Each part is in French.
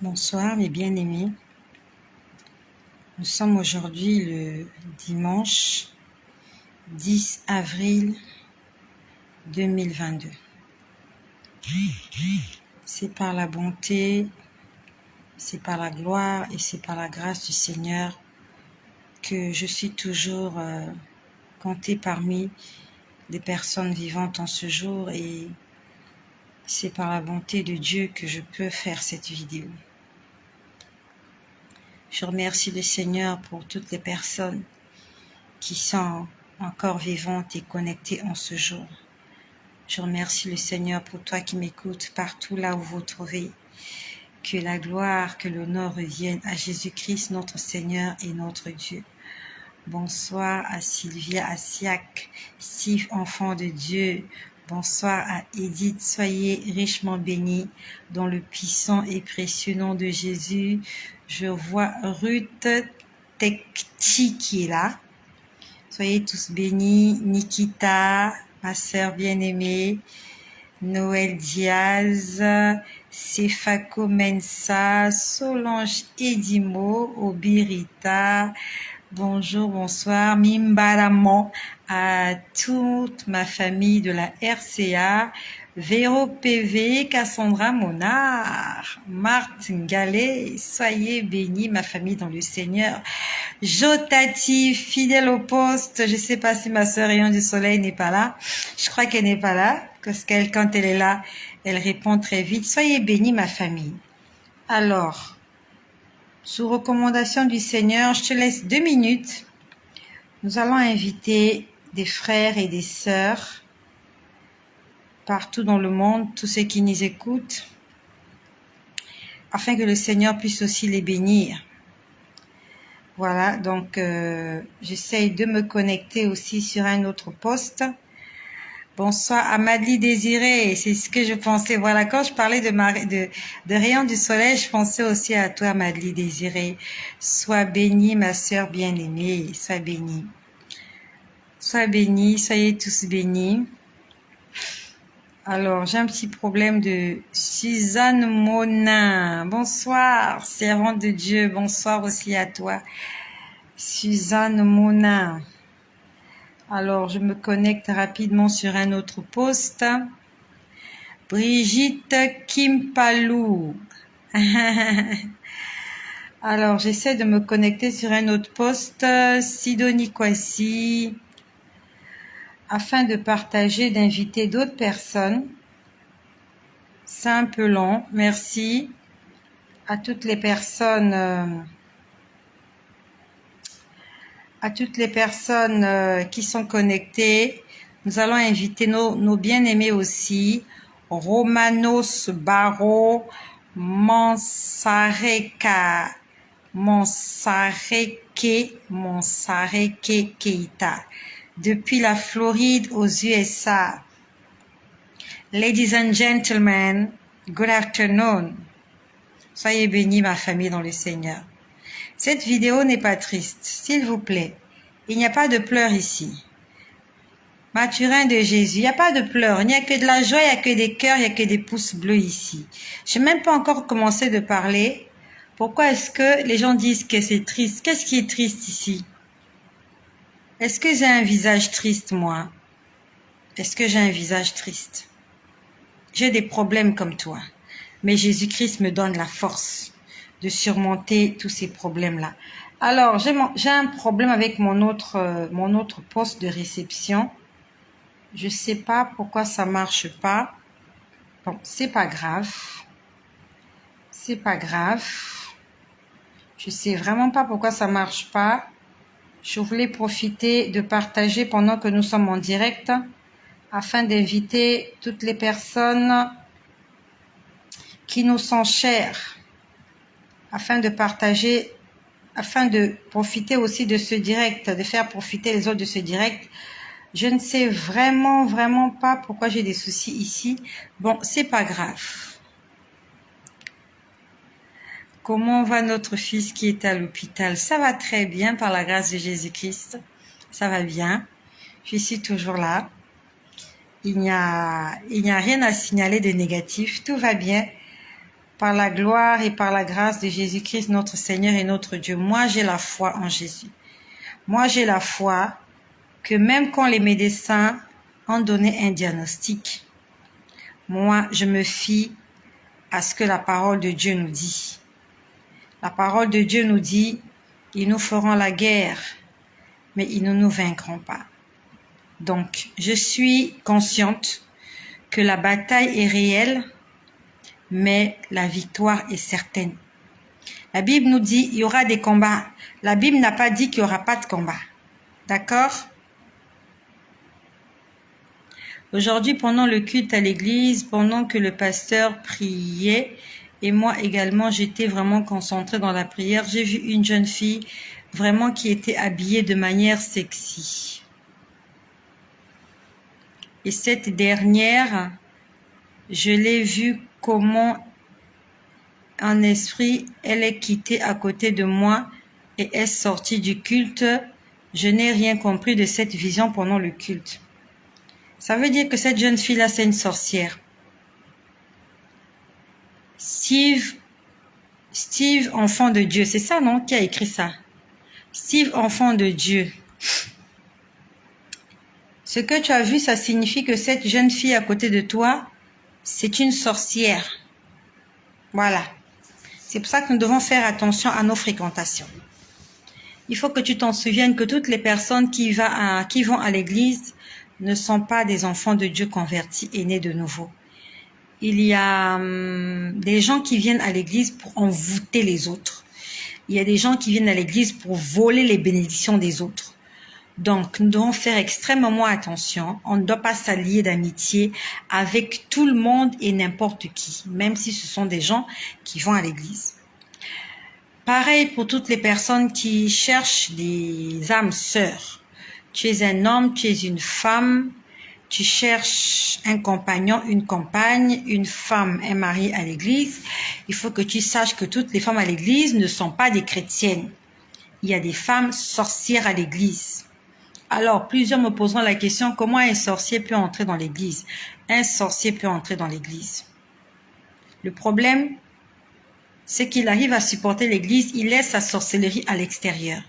Bonsoir mes bien-aimés. Nous sommes aujourd'hui le dimanche 10 avril 2022. C'est par la bonté, c'est par la gloire et c'est par la grâce du Seigneur que je suis toujours comptée parmi les personnes vivantes en ce jour, et c'est par la bonté de Dieu que je peux faire cette vidéo. Je remercie le Seigneur pour toutes les personnes qui sont encore vivantes et connectées en ce jour. Je remercie le Seigneur pour toi qui m'écoutes partout là où vous vous trouvez. Que la gloire, que l'honneur reviennent à Jésus-Christ, notre Seigneur et notre Dieu. Bonsoir à Sylvia, à Siak, Sif, enfant de Dieu. Bonsoir à Edith, soyez richement bénis dans le puissant et précieux nom de Jésus. Je vois Ruth Tekchi qui est là. Soyez tous bénis. Nikita, ma sœur bien-aimée. Noël Diaz, Sefako Mensa, Solange Edimo, Obirita. Bonjour, bonsoir. Mimbalamon à toute ma famille de la RCA. Véro PV, Cassandra Monard, Marthe Gallet, soyez bénis ma famille dans le Seigneur. Jotati, fidèle au poste, je sais pas si ma sœur Rayon du Soleil n'est pas là. Je crois qu'elle n'est pas là, parce qu'elle, quand elle est là, elle répond très vite. Soyez bénis ma famille. Alors, sous recommandation du Seigneur, je te laisse 2 minutes. Nous allons inviter des frères et des sœurs partout dans le monde, tous ceux qui nous écoutent, afin que le Seigneur puisse aussi les bénir. Voilà, donc j'essaye de me connecter aussi sur un autre poste. Bonsoir à Madly Désirée, c'est ce que je pensais. Voilà, quand je parlais de Rayon du Soleil, je pensais aussi à toi, Madly Désirée. Sois bénie, ma sœur bien-aimée, sois bénie. Sois bénie, soyez tous bénis. Alors, j'ai un petit problème de Suzanne Monin. Bonsoir, servante de Dieu. Bonsoir aussi à toi, Suzanne Monin. Alors, je me connecte rapidement sur un autre poste. Brigitte Kimpalou. Alors, j'essaie de me connecter sur un autre poste. Sidonie Kwasi. Afin de partager, d'inviter d'autres personnes. C'est un peu long. Merci à toutes les personnes, qui sont connectées. Nous allons inviter nos bien-aimés aussi. Romanos Barro, Monsareke Keita. Depuis la Floride aux USA. Ladies and gentlemen, good afternoon. Soyez bénis ma famille dans le Seigneur. Cette vidéo n'est pas triste, s'il vous plaît. Il n'y a pas de pleurs ici. Mathurin de Jésus, il n'y a pas de pleurs. Il n'y a que de la joie, il n'y a que des cœurs, il n'y a que des pouces bleus ici. Je n'ai même pas encore commencé de parler. Pourquoi est-ce que les gens disent que c'est triste? Qu'est-ce qui est triste ici? Est-ce que j'ai un visage triste, moi? Est-ce que j'ai un visage triste? J'ai des problèmes comme toi. Mais Jésus-Christ me donne la force de surmonter tous ces problèmes-là. Alors, j'ai un problème avec mon autre poste de réception. Je sais pas pourquoi ça marche pas. Bon, c'est pas grave. C'est pas grave. Je sais vraiment pas pourquoi ça marche pas. Je voulais profiter de partager pendant que nous sommes en direct, afin d'inviter toutes les personnes qui nous sont chères, afin de partager, afin de profiter aussi de ce direct, de faire profiter les autres de ce direct. Je ne sais vraiment pas pourquoi j'ai des soucis ici. Bon, c'est pas grave. Comment va notre fils qui est à l'hôpital? Ça va très bien par la grâce de Jésus-Christ. Ça va bien. Je suis toujours là. Il n'y a rien à signaler de négatif. Tout va bien. par la gloire et par la grâce de Jésus-Christ, notre Seigneur et notre Dieu. Moi, j'ai la foi en Jésus. Moi, j'ai la foi que même quand les médecins ont donné un diagnostic, moi, je me fie à ce que la parole de Dieu nous dit. La parole de Dieu nous dit, ils nous feront la guerre, mais ils ne nous vaincront pas. Donc, je suis consciente que la bataille est réelle, mais la victoire est certaine. La Bible nous dit, il y aura des combats. La Bible n'a pas dit qu'il n'y aura pas de combat. D'accord? Aujourd'hui, pendant le culte à l'église, pendant que le pasteur priait, et moi également, j'étais vraiment concentrée dans la prière, j'ai vu une jeune fille vraiment qui était habillée de manière sexy. Et cette dernière, je l'ai vue comment en esprit, elle est quittée à côté de moi et est sortie du culte. Je n'ai rien compris de cette vision pendant le culte. Ça veut dire que cette jeune fille-là, c'est une sorcière. Steve, enfant de Dieu, c'est ça, non, qui a écrit ça? Steve, enfant de Dieu. Ce que tu as vu, ça signifie que cette jeune fille à côté de toi, c'est une sorcière. Voilà. C'est pour ça que nous devons faire attention à nos fréquentations. Il faut que tu t'en souviennes que toutes les personnes qui vont à l'église ne sont pas des enfants de Dieu convertis et nés de nouveau. Il y a des gens qui viennent à l'église pour envoûter les autres. Il y a des gens qui viennent à l'église pour voler les bénédictions des autres. Donc, nous devons faire extrêmement attention. On ne doit pas s'allier d'amitié avec tout le monde et n'importe qui, même si ce sont des gens qui vont à l'église. Pareil pour toutes les personnes qui cherchent des âmes sœurs. Tu es un homme, tu es une femme, tu cherches un compagnon, une compagne, une femme, un mari à l'église. Il faut que tu saches que toutes les femmes à l'église ne sont pas des chrétiennes. Il y a des femmes sorcières à l'église. Alors, plusieurs me poseront la question, comment un sorcier peut entrer dans l'église? Un sorcier peut entrer dans l'église. Le problème, c'est qu'il arrive à supporter l'église, il laisse sa sorcellerie à l'extérieur.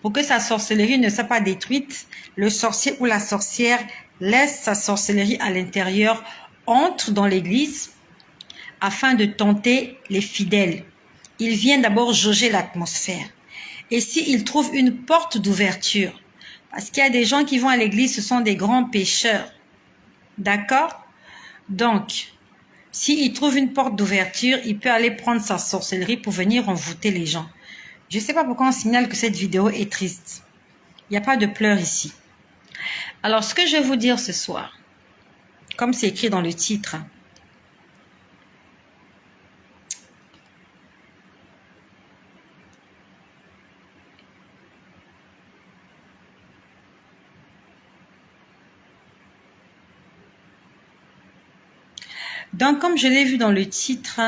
Pour que sa sorcellerie ne soit pas détruite, le sorcier ou la sorcière laisse sa sorcellerie à l'intérieur, entre dans l'église afin de tenter les fidèles. Il vient d'abord jauger l'atmosphère. Et s'il trouve une porte d'ouverture, parce qu'il y a des gens qui vont à l'église, ce sont des grands pécheurs. D'accord? Donc, s'il trouve une porte d'ouverture, il peut aller prendre sa sorcellerie pour venir envoûter les gens. Je ne sais pas pourquoi on signale que cette vidéo est triste. Il n'y a pas de pleurs ici. Alors, ce que je vais vous dire ce soir, comme c'est écrit dans le titre, donc, comme je l'ai vu dans le titre,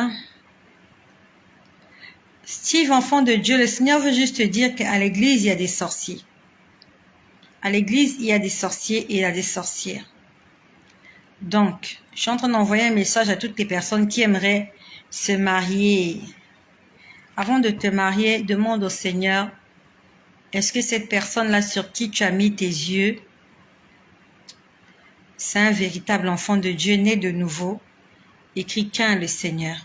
Steve, enfant de Dieu, le Seigneur veut juste te dire qu'à l'église, il y a des sorciers. À l'église, il y a des sorciers et il y a des sorcières. Donc, je suis en train d'envoyer un message à toutes les personnes qui aimeraient se marier. Avant de te marier, demande au Seigneur, est-ce que cette personne-là sur qui tu as mis tes yeux, c'est un véritable enfant de Dieu né de nouveau? Écrit qu'un le Seigneur.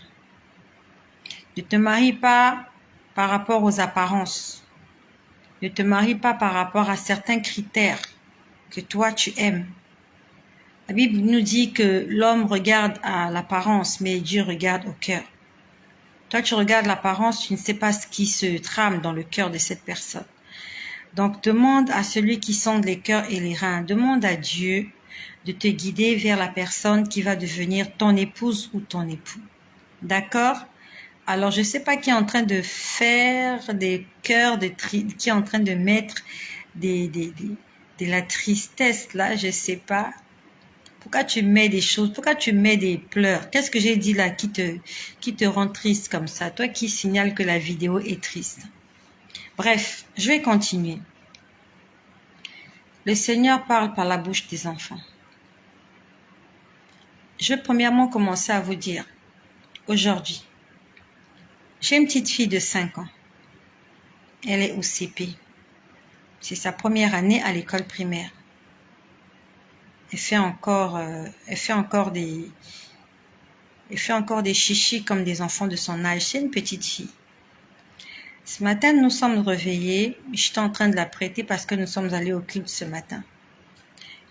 Ne te marie pas par rapport aux apparences. Ne te marie pas par rapport à certains critères que toi tu aimes. La Bible nous dit que l'homme regarde à l'apparence, mais Dieu regarde au cœur. Toi, tu regardes l'apparence, tu ne sais pas ce qui se trame dans le cœur de cette personne. Donc, demande à celui qui sonde les cœurs et les reins, demande à Dieu de te guider vers la personne qui va devenir ton épouse ou ton époux. D'accord? Alors, je ne sais pas qui est en train de faire des cœurs, qui est en train de mettre de la tristesse là, je ne sais pas. Pourquoi tu mets des choses? Pourquoi tu mets des pleurs? Qu'est-ce que j'ai dit là qui te rend triste comme ça? Toi qui signale que la vidéo est triste. Bref, je vais continuer. Le Seigneur parle par la bouche des enfants. Je vais premièrement commencer à vous dire, aujourd'hui. J'ai une petite fille de 5 ans. Elle est au CP. C'est sa première année à l'école primaire. Elle fait encore des chichis comme des enfants de son âge. C'est une petite fille. Ce matin, nous sommes réveillés. J'étais en train de la prêter parce que nous sommes allés au culte ce matin.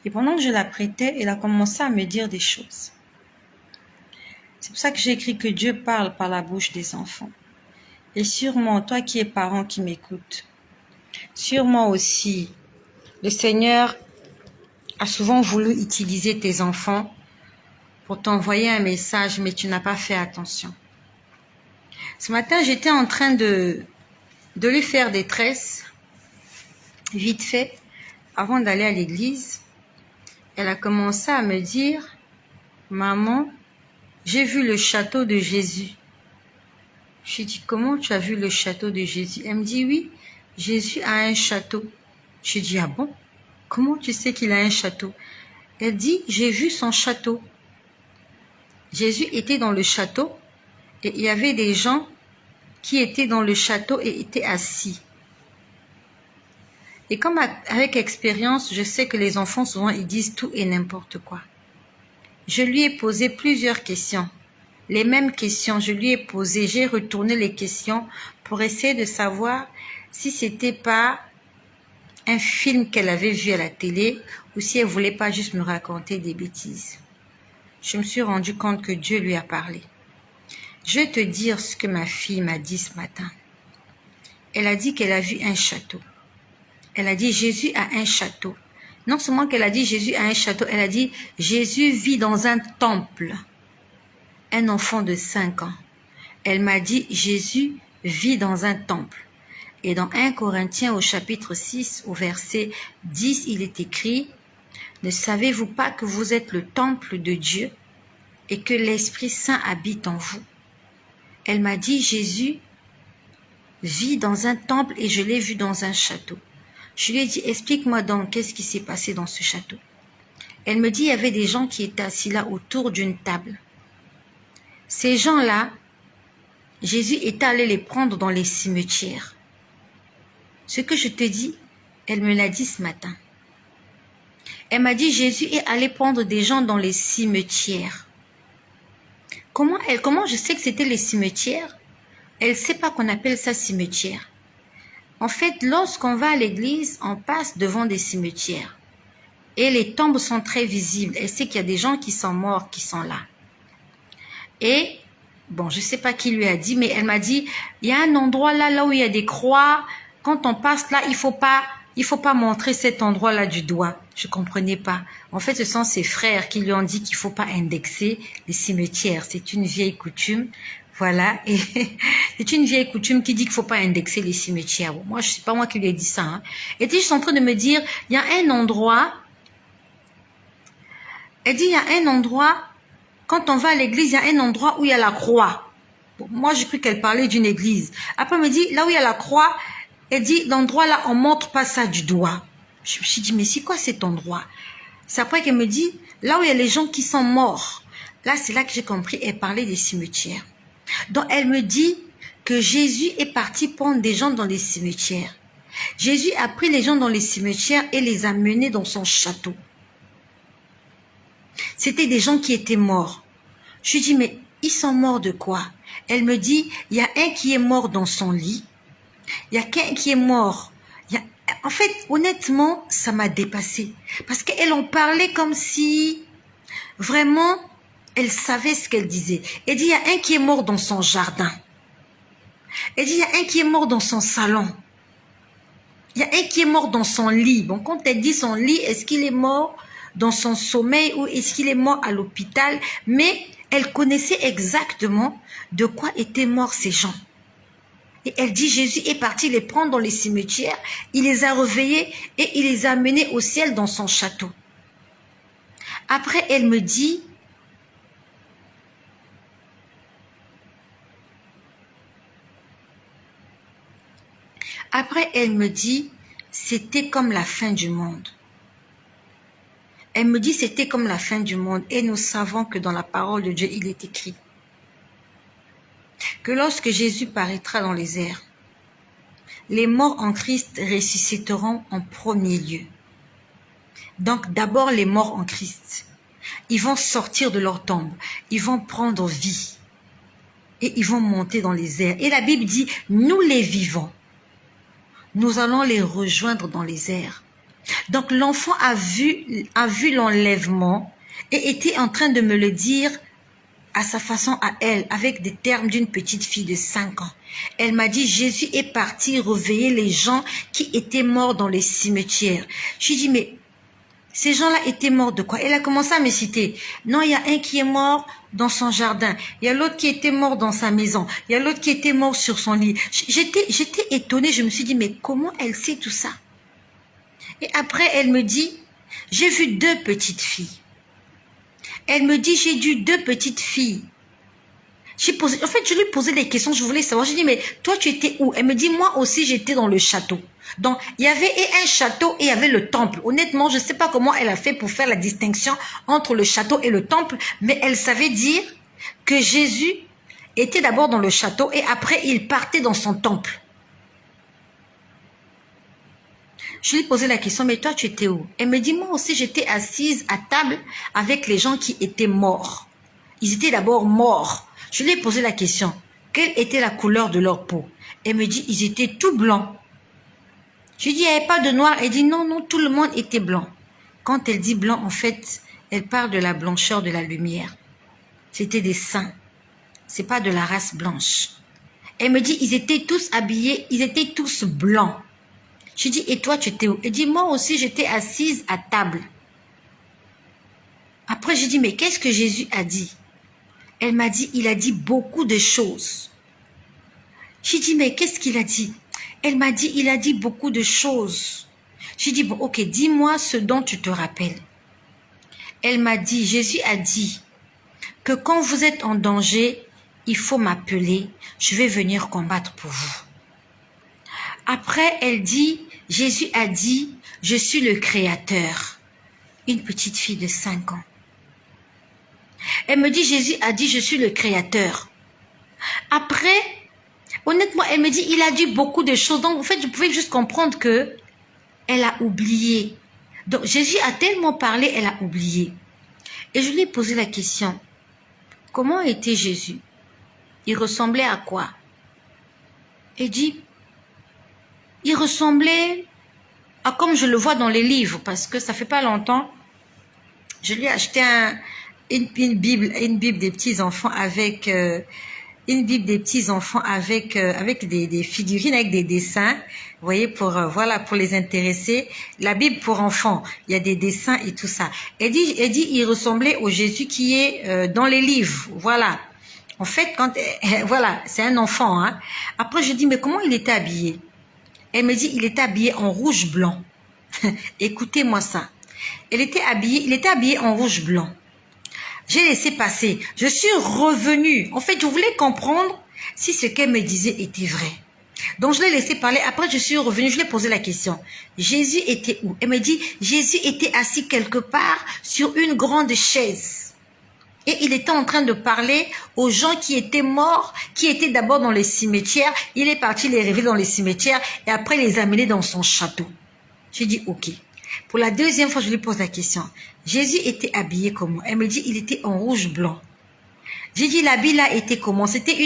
Et pendant que je la prêtais, elle a commencé à me dire des choses. C'est pour ça que j'ai écrit que Dieu parle par la bouche des enfants. Et sûrement, toi qui es parent qui m'écoutes, sûrement aussi, le Seigneur a souvent voulu utiliser tes enfants pour t'envoyer un message, mais tu n'as pas fait attention. Ce matin, j'étais en train de lui faire des tresses, vite fait, avant d'aller à l'église. Elle a commencé à me dire, « Maman, j'ai vu le château de Jésus. » Je lui ai dit, « Comment tu as vu le château de Jésus ?» Elle me dit, « Oui, Jésus a un château. » Je lui ai dit, « Ah bon? Comment tu sais qu'il a un château ?» Elle dit, « J'ai vu son château. » Jésus était dans le château et il y avait des gens qui étaient dans le château et étaient assis. Et comme avec expérience, je sais que les enfants souvent ils disent tout et n'importe quoi. Je lui ai posé plusieurs questions. Les mêmes questions, je lui ai posé, j'ai retourné les questions pour essayer de savoir si c'était pas un film qu'elle avait vu à la télé ou si elle voulait pas juste me raconter des bêtises. Je me suis rendu compte que Dieu lui a parlé. Je vais te dire ce que ma fille m'a dit ce matin. Elle a dit qu'elle a vu un château. Elle a dit Jésus a un château. Non seulement qu'elle a dit Jésus a un château, elle a dit Jésus vit dans un temple. Un enfant de 5 ans. Elle m'a dit Jésus vit dans un temple. Et dans 1 Corinthiens au chapitre 6 au verset 10, il est écrit Ne savez-vous pas que vous êtes le temple de Dieu et que l'Esprit Saint habite en vous? Elle m'a dit Jésus vit dans un temple et je l'ai vu dans un château. Je lui ai dit, explique-moi donc, qu'est-ce qui s'est passé dans ce château? Elle me dit, il y avait des gens qui étaient assis là autour d'une table. Ces gens-là, Jésus est allé les prendre dans les cimetières. Ce que je te dis, elle me l'a dit ce matin. Elle m'a dit, Jésus est allé prendre des gens dans les cimetières. Comment je sais que c'était les cimetières? Elle ne sait pas qu'on appelle ça cimetière. En fait, lorsqu'on va à l'église, on passe devant des cimetières. Et les tombes sont très visibles. Elle sait qu'il y a des gens qui sont morts, qui sont là. Et, bon, je ne sais pas qui lui a dit, mais elle m'a dit, il y a un endroit là où il y a des croix. Quand on passe là, il faut pas montrer cet endroit-là du doigt. Je comprenais pas. En fait, ce sont ses frères qui lui ont dit qu'il faut pas indexer les cimetières. C'est une vieille coutume. Voilà, et c'est une vieille coutume qui dit qu'il faut pas indexer les cimetières. Bon, moi, je sais pas moi qui lui ai dit ça. Hein. Elle était juste en train de me dire, il y a un endroit. Elle dit, il y a un endroit. Quand on va à l'église, il y a un endroit où il y a la croix. Bon, moi, j'ai cru qu'elle parlait d'une église. Après, elle me dit, là où il y a la croix, elle dit, l'endroit là, on montre pas ça du doigt. Je me suis dit, mais c'est quoi cet endroit? C'est après qu'elle me dit, là où il y a les gens qui sont morts. Là, c'est là que j'ai compris, elle parlait des cimetières. Donc, elle me dit que Jésus est parti prendre des gens dans les cimetières. Jésus a pris les gens dans les cimetières et les a menés dans son château. C'était des gens qui étaient morts. Je lui dis, mais ils sont morts de quoi? Elle me dit, il y a un qui est mort dans son lit. Il y a qu'un qui est mort. En fait, honnêtement, ça m'a dépassée. Parce qu'elle en parlait comme si, vraiment, elle savait ce qu'elle disait. Elle dit, il y a un qui est mort dans son jardin. Elle dit, il y a un qui est mort dans son salon. Il y a un qui est mort dans son lit. Bon, quand elle dit son lit, est-ce qu'il est mort dans son sommeil ou est-ce qu'il est mort à l'hôpital? Mais elle connaissait exactement de quoi étaient morts ces gens. Et elle dit, Jésus est parti les prendre dans les cimetières, il les a réveillés et il les a menés au ciel dans son château. Après, elle me dit, c'était comme la fin du monde. Elle me dit, c'était comme la fin du monde. Et nous savons que dans la parole de Dieu, il est écrit. que lorsque Jésus paraîtra dans les airs, les morts en Christ ressusciteront en premier lieu. Donc d'abord les morts en Christ. Ils vont sortir de leur tombe, ils vont prendre vie et ils vont monter dans les airs. Et la Bible dit, nous les vivants, nous allons les rejoindre dans les airs. Donc l'enfant a vu l'enlèvement et était en train de me le dire à sa façon à elle, avec des termes d'une petite fille de 5 ans. Elle m'a dit, Jésus est parti réveiller les gens qui étaient morts dans les cimetières. Je lui ai dit, mais ces gens-là étaient morts de quoi? Elle a commencé à me citer. Non, il y a un qui est mort dans son jardin. Il y a l'autre qui était mort dans sa maison. Il y a l'autre qui était mort sur son lit. J'étais étonnée. Je me suis dit, mais comment elle sait tout ça? Et après, elle me dit, j'ai vu 2 petites filles. Elle me dit, j'ai vu 2 petites filles. Je lui ai posé des questions, je voulais savoir. J'ai dit, mais toi, tu étais où? Elle me dit, moi aussi, j'étais dans le château. Donc, il y avait un château et il y avait le temple. Honnêtement, je ne sais pas comment elle a fait pour faire la distinction entre le château et le temple, mais elle savait dire que Jésus était d'abord dans le château et après, il partait dans son temple. Je lui ai posé la question, mais toi, tu étais où? Elle me dit, moi aussi, j'étais assise à table avec les gens qui étaient morts. Ils étaient d'abord morts. Je lui ai posé la question, quelle était la couleur de leur peau? Elle me dit, ils étaient tout blancs. Je lui dis, il n'y avait pas de noir. Elle dit, non, non, tout le monde était blanc. Quand elle dit blanc, en fait, elle parle de la blancheur de la lumière. C'était des saints. C'est pas de la race blanche. Elle me dit, ils étaient tous habillés, ils étaient tous blancs. Je dis, et toi, tu étais où? Elle dit, moi aussi, j'étais assise à table. Après, j'ai dit, mais qu'est-ce que Jésus a dit? Elle m'a dit, il a dit beaucoup de choses. J'ai dit, mais qu'est-ce qu'il a dit? Elle m'a dit, il a dit beaucoup de choses. J'ai dit, bon, ok, dis-moi ce dont tu te rappelles. Elle m'a dit, Jésus a dit que quand vous êtes en danger, il faut m'appeler, je vais venir combattre pour vous. Après, elle dit, Jésus a dit, je suis le Créateur. Une petite fille de 5 ans. Elle me dit, Jésus a dit, je suis le Créateur. Après, honnêtement, elle me dit, il a dit beaucoup de choses. Donc, en fait, je pouvais juste comprendre que elle a oublié. Donc, Jésus a tellement parlé, elle a oublié. Et je lui ai posé la question, comment était Jésus? Il ressemblait à quoi? Elle dit, il ressemblait à comme je le vois dans les livres, parce que ça fait pas longtemps, je lui ai acheté une Bible des petits enfants avec avec des figurines, avec des dessins, vous voyez, pour les intéresser. La Bible pour enfants, il y a des dessins et tout ça. Elle dit, il ressemblait au Jésus qui est dans les livres, voilà. En fait, voilà, c'est un enfant, hein. Après, je dis, mais comment il était habillé? Elle me dit, il était habillé en rouge blanc. Écoutez-moi ça. Il était habillé en rouge blanc. J'ai laissé passer. Je suis revenue. En fait, je voulais comprendre si ce qu'elle me disait était vrai. Donc, je l'ai laissé parler. Après, je suis revenue. Je lui ai posé la question. Jésus était où? Elle me dit, Jésus était assis quelque part sur une grande chaise. Et il était en train de parler aux gens qui étaient morts, qui étaient d'abord dans les cimetières. Il est parti les révéler dans les cimetières et après les amener dans son château. J'ai dit, ok. Pour la deuxième fois, je lui pose la question. Jésus était habillé comment? Elle me dit, il était en rouge blanc. J'ai dit, l'habit là était comment? C'était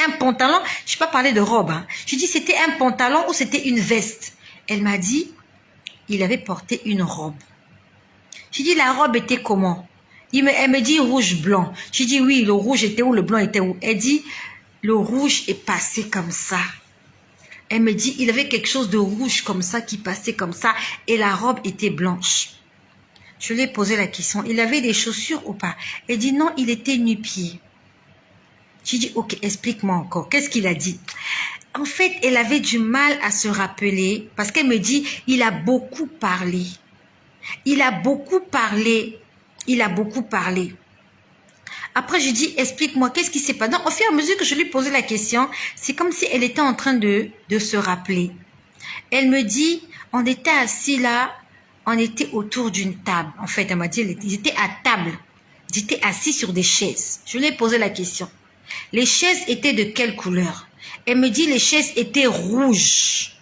un pantalon. Je n'ai pas parlé de robe. Hein. J'ai dit, c'était un pantalon ou c'était une veste? Elle m'a dit, il avait porté une robe. J'ai dit, la robe était comment? Elle me dit rouge blanc. J'ai dit, oui, le rouge était où? Le blanc était où? Elle dit, le rouge est passé comme ça. Elle me dit, il avait quelque chose de rouge comme ça qui passait comme ça et la robe était blanche. Je lui ai posé la question, il avait des chaussures ou pas? Elle dit, non, il était nu-pied. J'ai dit, ok, explique-moi encore, qu'est-ce qu'il a dit? En fait, elle avait du mal à se rappeler parce qu'elle me dit, il a beaucoup parlé. Il a beaucoup parlé. Il a beaucoup parlé. Après, je dis, explique-moi, qu'est-ce qui s'est passé? Donc, au fur et à mesure que je lui posais la question, c'est comme si elle était en train de se rappeler. Elle me dit, on était assis là, on était autour d'une table. En fait, elle m'a dit, ils étaient à table. Ils étaient assis sur des chaises. Je lui ai posé la question. Les chaises étaient de quelle couleur? Elle me dit, les chaises étaient rouges.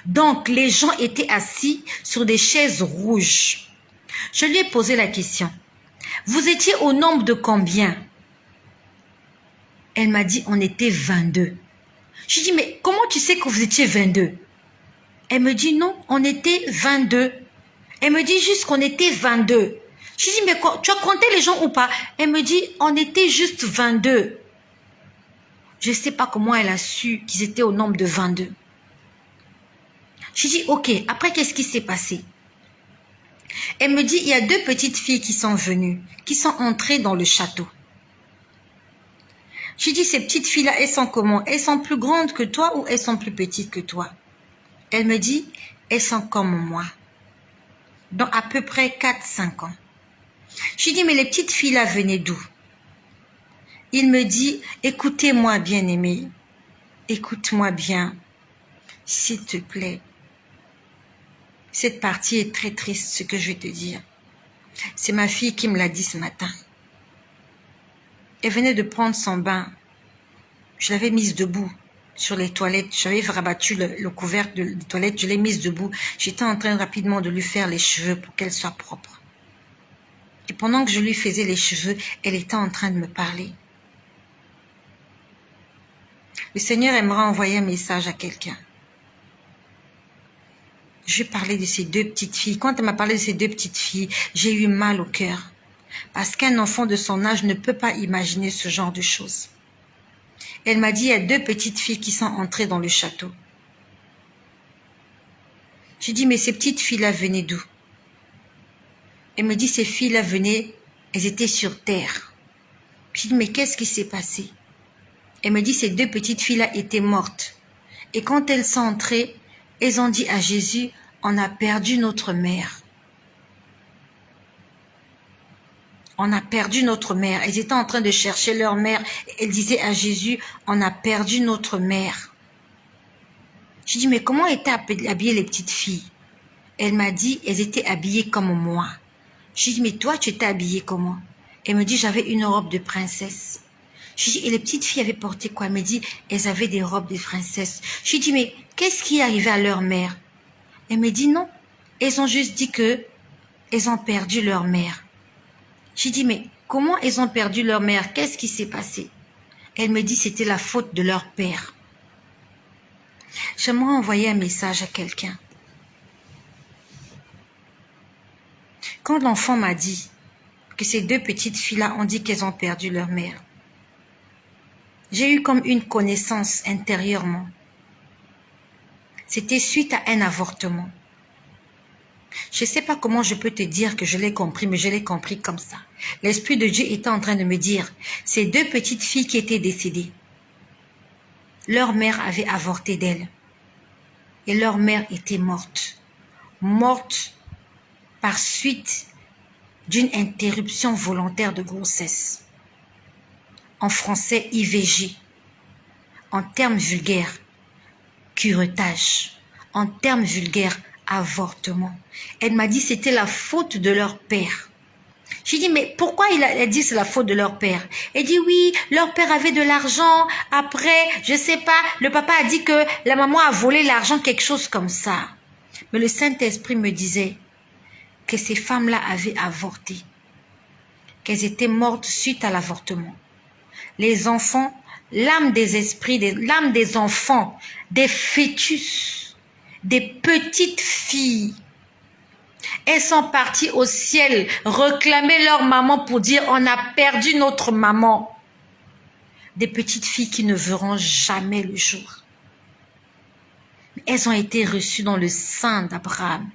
Donc, les gens étaient assis sur des chaises rouges. Je lui ai posé la question. Vous étiez au nombre de combien? Elle m'a dit, on était 22. Je dis, mais comment tu sais que vous étiez 22? Elle me dit, non, on était 22. Elle me dit juste qu'on était 22. Je dis, mais tu as compté les gens ou pas? Elle me dit, on était juste 22. Je ne sais pas comment elle a su qu'ils étaient au nombre de 22. Je dis, ok, après qu'est-ce qui s'est passé? Elle me dit, il y a deux petites filles qui sont venues, qui sont entrées dans le château. Je dis, ces petites filles-là, elles sont comment? Elles sont plus grandes que toi ou elles sont plus petites que toi? Elle me dit, elles sont comme moi. Donc à peu près 4-5 ans. Je dis, mais les petites filles-là venaient d'où? Il me dit, écoutez-moi bien-aimé, écoute-moi bien, s'il te plaît. Cette partie est très triste, ce que je vais te dire. C'est ma fille qui me l'a dit ce matin. Elle venait de prendre son bain. Je l'avais mise debout sur les toilettes. J'avais rabattu le couvercle des toilettes. Je l'ai mise debout. J'étais en train rapidement de lui faire les cheveux pour qu'elle soit propre. Et pendant que je lui faisais les cheveux, elle était en train de me parler. Le Seigneur aimerait envoyer un message à quelqu'un. Je lui ai parlé de ces deux petites filles. Quand elle m'a parlé de ces deux petites filles, j'ai eu mal au cœur. Parce qu'un enfant de son âge ne peut pas imaginer ce genre de choses. Elle m'a dit, il y a deux petites filles qui sont entrées dans le château. J'ai dit, mais ces petites filles-là venaient d'où? Elle me dit, ces filles-là venaient, elles étaient sur terre. J'ai dit, mais qu'est-ce qui s'est passé? Elle me dit, ces deux petites filles-là étaient mortes. Et quand elles sont entrées, elles ont dit à Jésus, on a perdu notre mère. On a perdu notre mère. Elles étaient en train de chercher leur mère. Elles disaient à Jésus, on a perdu notre mère. J'ai dit, mais comment étaient habillées les petites filles? Elle m'a dit, elles étaient habillées comme moi. J'ai dit, mais toi, tu étais habillée comment? Elle me dit, j'avais une robe de princesse. J'ai dit, et les petites filles avaient porté quoi? Elle me dit, elles avaient des robes de princesse. J'ai dit, mais qu'est-ce qui est arrivé à leur mère? Elle me dit, non. Elles ont juste dit que elles ont perdu leur mère. J'ai dit, mais comment elles ont perdu leur mère? Qu'est-ce qui s'est passé? Elle me dit, c'était la faute de leur père. J'aimerais envoyer un message à quelqu'un. Quand l'enfant m'a dit que ces deux petites filles-là ont dit qu'elles ont perdu leur mère, j'ai eu comme une connaissance intérieurement. C'était suite à un avortement. Je ne sais pas comment je peux te dire que je l'ai compris, mais je l'ai compris comme ça. L'Esprit de Dieu était en train de me dire, ces deux petites filles qui étaient décédées, leur mère avait avorté d'elles. Et leur mère était morte. Morte par suite d'une interruption volontaire de grossesse. En français, IVG. En termes vulgaires, curettage. En termes vulgaires, avortement. Elle m'a dit que c'était la faute de leur père. J'ai dit, mais pourquoi il a dit c'est la faute de leur père? Elle dit, oui, leur père avait de l'argent. Après, je sais pas, le papa a dit que la maman a volé l'argent, quelque chose comme ça. Mais le Saint-Esprit me disait que ces femmes-là avaient avorté. Qu'elles étaient mortes suite à l'avortement. Les enfants, l'âme des esprits, l'âme des enfants, des fœtus, des petites filles, elles sont parties au ciel réclamer leur maman pour dire on a perdu notre maman. Des petites filles qui ne verront jamais le jour. Elles ont été reçues dans le sein d'Abraham.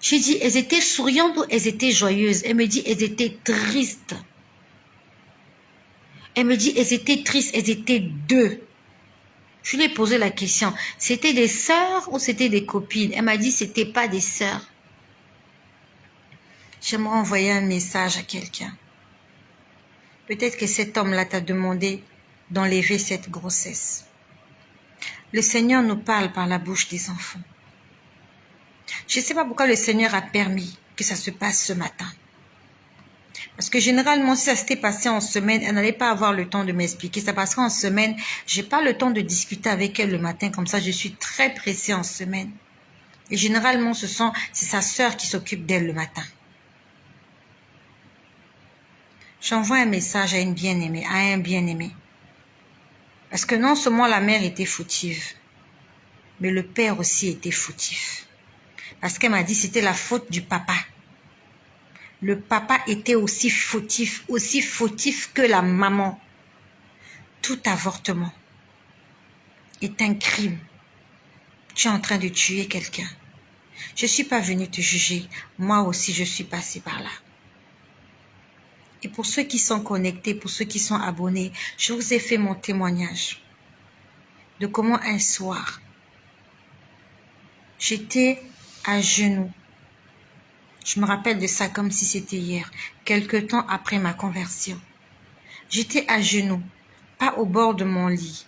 J'ai dit, elles étaient souriantes ou elles étaient joyeuses? Elle me dit, elles étaient tristes. Elle me dit, elles étaient tristes, elles étaient deux. Je lui ai posé la question, c'était des sœurs ou c'était des copines? Elle m'a dit, c'était pas des sœurs. J'aimerais envoyer un message à quelqu'un. Peut-être que cet homme-là t'a demandé d'enlever cette grossesse. Le Seigneur nous parle par la bouche des enfants. Je ne sais pas pourquoi le Seigneur a permis que ça se passe ce matin. Parce que généralement, si ça s'était passé en semaine, elle n'allait pas avoir le temps de m'expliquer. Ça parce qu'en semaine, j'ai pas le temps de discuter avec elle le matin. Comme ça, je suis très pressée en semaine. Et généralement, c'est sa sœur qui s'occupe d'elle le matin. J'envoie un message à un bien-aimé. Parce que non seulement la mère était fautive, mais le père aussi était fautif. Parce qu'elle m'a dit que c'était la faute du papa. Le papa était aussi fautif que la maman. Tout avortement est un crime. Tu es en train de tuer quelqu'un. Je ne suis pas venue te juger. Moi aussi, je suis passée par là. Et pour ceux qui sont connectés, pour ceux qui sont abonnés, je vous ai fait mon témoignage de comment un soir, j'étais à genoux. Je me rappelle de ça comme si c'était hier, quelque temps après ma conversion. J'étais à genoux, pas au bord de mon lit.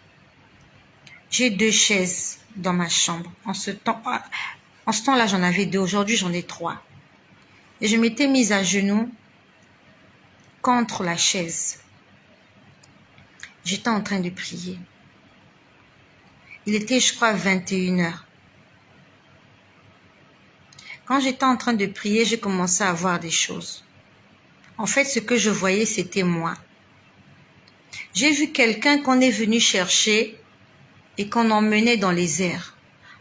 J'ai 2 chaises dans ma chambre. En ce temps-là, j'en avais 2. Aujourd'hui, j'en ai 3. Et je m'étais mise à genoux contre la chaise. J'étais en train de prier. Il était, je crois, 21h. Quand j'étais en train de prier, j'ai commencé à voir des choses. En fait, ce que je voyais, c'était moi. J'ai vu quelqu'un qu'on est venu chercher et qu'on emmenait dans les airs.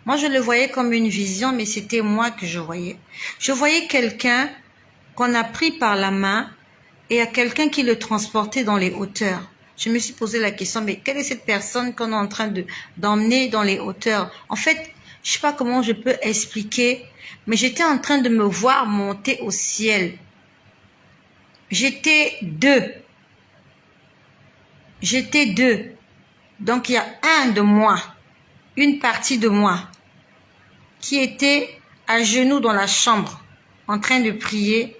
Moi, je le voyais comme une vision, mais c'était moi que je voyais. Je voyais quelqu'un qu'on a pris par la main et à quelqu'un qui le transportait dans les hauteurs. Je me suis posé la question, mais quelle est cette personne qu'on est en train d'emmener dans les hauteurs? En fait, je sais pas comment je peux expliquer, mais j'étais en train de me voir monter au ciel. J'étais deux. Donc, il y a un de moi, une partie de moi, qui était à genoux dans la chambre, en train de prier.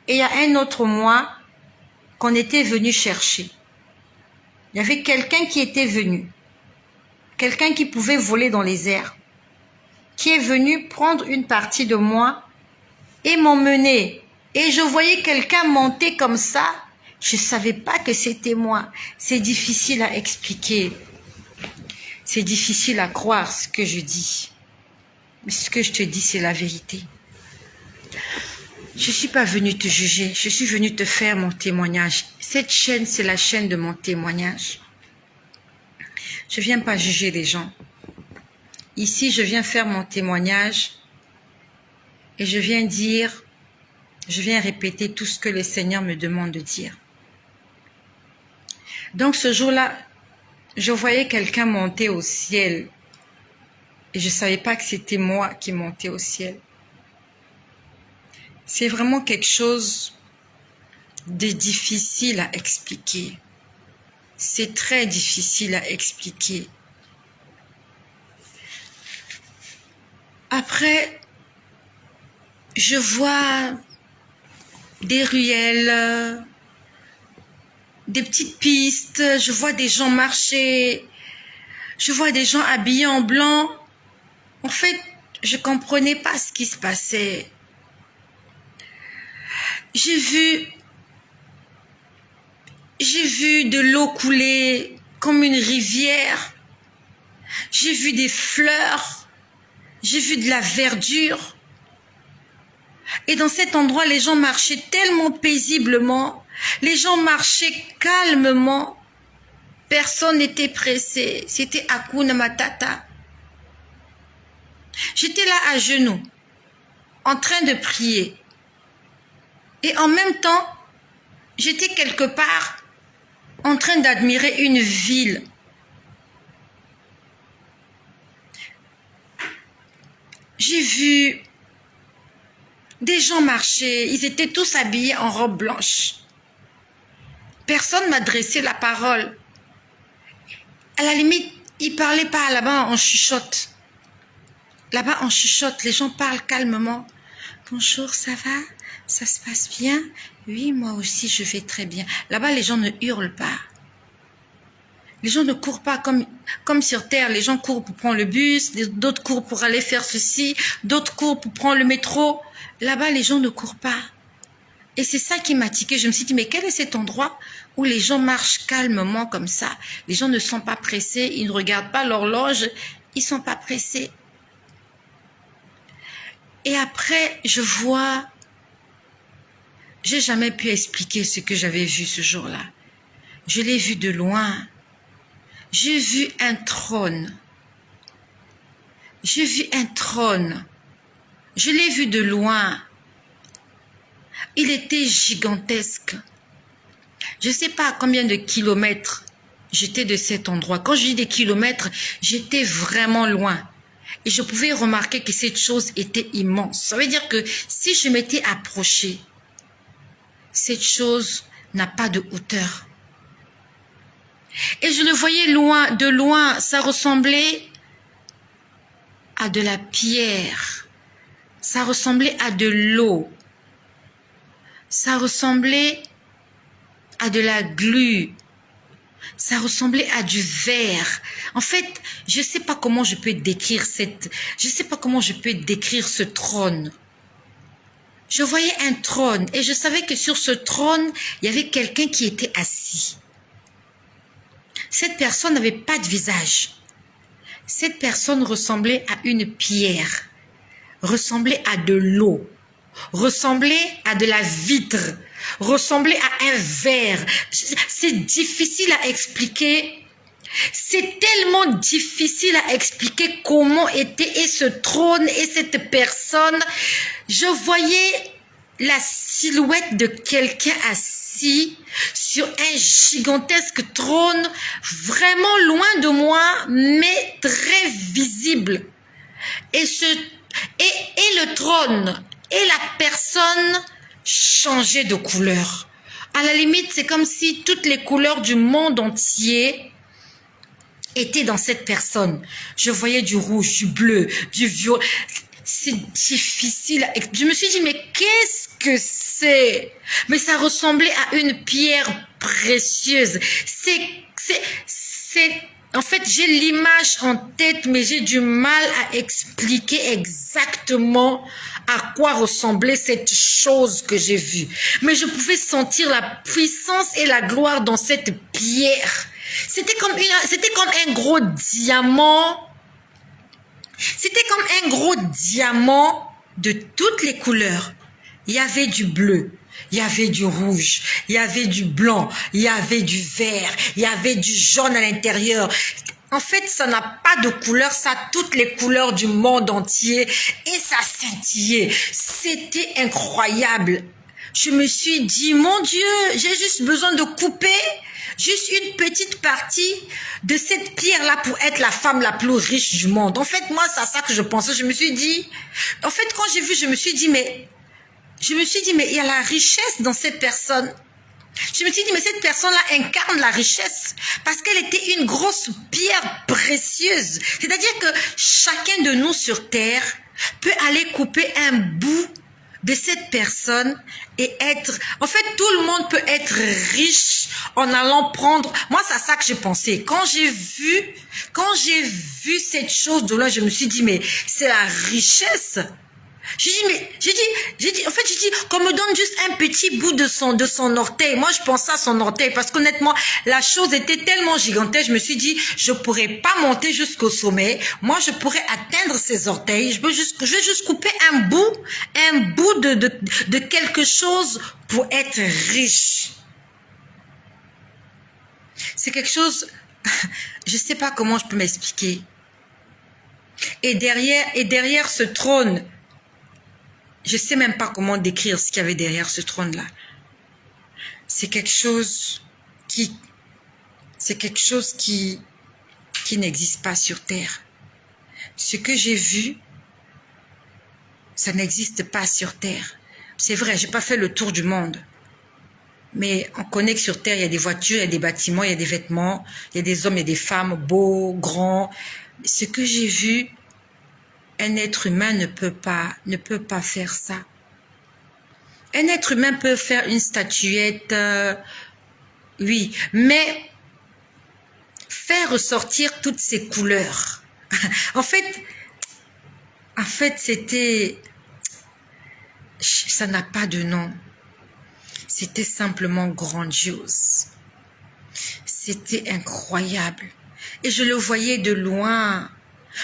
Et il y a un autre moi qu'on était venu chercher. Il y avait quelqu'un qui était venu. Quelqu'un qui pouvait voler dans les airs. Qui est venu prendre une partie de moi et m'emmener. Et je voyais quelqu'un monter comme ça. Je ne savais pas que c'était moi. C'est difficile à expliquer. C'est difficile à croire ce que je dis. Mais ce que je te dis, c'est la vérité. Je ne suis pas venue te juger. Je suis venue te faire mon témoignage. Cette chaîne, c'est la chaîne de mon témoignage. Je ne viens pas juger les gens. Ici, je viens faire mon témoignage et je viens répéter tout ce que le Seigneur me demande de dire. Donc ce jour-là, je voyais quelqu'un monter au ciel et je ne savais pas que c'était moi qui montais au ciel. C'est vraiment quelque chose de difficile à expliquer. C'est très difficile à expliquer. Après, je vois des ruelles, des petites pistes, je vois des gens marcher, je vois des gens habillés en blanc. En fait, je ne comprenais pas ce qui se passait. J'ai vu de l'eau couler comme une rivière. J'ai vu des fleurs. J'ai vu de la verdure. Et dans cet endroit, les gens marchaient tellement paisiblement. Les gens marchaient calmement. Personne n'était pressé. C'était Hakuna Matata. J'étais là à genoux, en train de prier. Et en même temps, j'étais quelque part en train d'admirer une ville. J'ai vu des gens marcher, ils étaient tous habillés en robe blanche. Personne m'adressait la parole. À la limite, ils ne parlaient pas là-bas en chuchote. Là-bas en chuchote, les gens parlent calmement. Bonjour, ça va? Ça se passe bien? Oui, moi aussi, je vais très bien. Là-bas, les gens ne hurlent pas. Les gens ne courent pas comme sur Terre. Les gens courent pour prendre le bus, d'autres courent pour aller faire ceci, d'autres courent pour prendre le métro. Là-bas, les gens ne courent pas. Et c'est ça qui m'a tiqué. Je me suis dit, mais quel est cet endroit où les gens marchent calmement comme ça? Les gens ne sont pas pressés, ils ne regardent pas l'horloge, ils sont pas pressés. Et après, je vois, j'ai jamais pu expliquer ce que j'avais vu ce jour-là. Je l'ai vu de loin. J'ai vu un trône. J'ai vu un trône. Je l'ai vu de loin. Il était gigantesque. Je ne sais pas à combien de kilomètres j'étais de cet endroit. Quand je dis des kilomètres, j'étais vraiment loin. Et je pouvais remarquer que cette chose était immense. Ça veut dire que si je m'étais approchée, cette chose n'a pas de hauteur. Et je le voyais loin, de loin, ça ressemblait à de la pierre. Ça ressemblait à de l'eau. Ça ressemblait à de la glu. Ça ressemblait à du verre. En fait, je sais pas comment je peux décrire ce trône. Je voyais un trône et je savais que sur ce trône, il y avait quelqu'un qui était assis. Cette personne n'avait pas de visage. Cette personne ressemblait à une pierre, ressemblait à de l'eau, ressemblait à de la vitre, ressemblait à un verre. C'est difficile à expliquer. C'est tellement difficile à expliquer comment était ce trône et cette personne. Je voyais la silhouette de quelqu'un assis sur un gigantesque trône, vraiment loin de moi, mais très visible. Et le trône et la personne changeaient de couleur. À la limite, c'est comme si toutes les couleurs du monde entier étaient dans cette personne. Je voyais du rouge, du bleu, du violet. C'est difficile. Je me suis dit, mais qu'est-ce que c'est? Mais ça ressemblait à une pierre précieuse. En fait, j'ai l'image en tête, mais j'ai du mal à expliquer exactement à quoi ressemblait cette chose que j'ai vue. Mais je pouvais sentir la puissance et la gloire dans cette pierre. C'était comme un gros diamant. C'était comme un gros diamant de toutes les couleurs. Il y avait du bleu, il y avait du rouge, il y avait du blanc, il y avait du vert, il y avait du jaune à l'intérieur. En fait, ça n'a pas de couleur, ça a toutes les couleurs du monde entier et ça scintillait. C'était incroyable. Je me suis dit, mon Dieu, j'ai juste besoin de couper juste une petite partie de cette pierre-là pour être la femme la plus riche du monde. En fait, moi, c'est à ça que je pensais. Je me suis dit, en fait, quand j'ai vu, je me suis dit, mais il y a la richesse dans cette personne. Je me suis dit, mais cette personne-là incarne la richesse parce qu'elle était une grosse pierre précieuse. C'est-à-dire que chacun de nous sur Terre peut aller couper un bout de cette personne et être... En fait, tout le monde peut être riche en allant prendre... Moi, c'est à ça que j'ai pensé. Quand j'ai vu cette chose de là, je me suis dit, mais c'est la richesse. J'ai dit, qu'on me donne juste un petit bout de son orteil. Moi, je pensais à son orteil parce qu'honnêtement, la chose était tellement gigantesque. Je me suis dit, je pourrais pas monter jusqu'au sommet. Moi, je pourrais atteindre ses orteils. Je vais juste couper un bout de quelque chose pour être riche. C'est quelque chose, je sais pas comment je peux m'expliquer. Et derrière ce trône, je sais même pas comment décrire ce qu'il y avait derrière ce trône-là. C'est quelque chose qui n'existe pas sur Terre. Ce que j'ai vu, ça n'existe pas sur Terre. C'est vrai, j'ai pas fait le tour du monde. Mais on connaît que sur Terre, il y a des voitures, il y a des bâtiments, il y a des vêtements, il y a des hommes et des femmes beaux, grands. Ce que j'ai vu, un être humain ne peut pas faire ça. Un être humain peut faire une statuette, oui, mais faire ressortir toutes ces couleurs. En fait, c'était... Ça n'a pas de nom. C'était simplement grandiose. C'était incroyable. Et je le voyais de loin.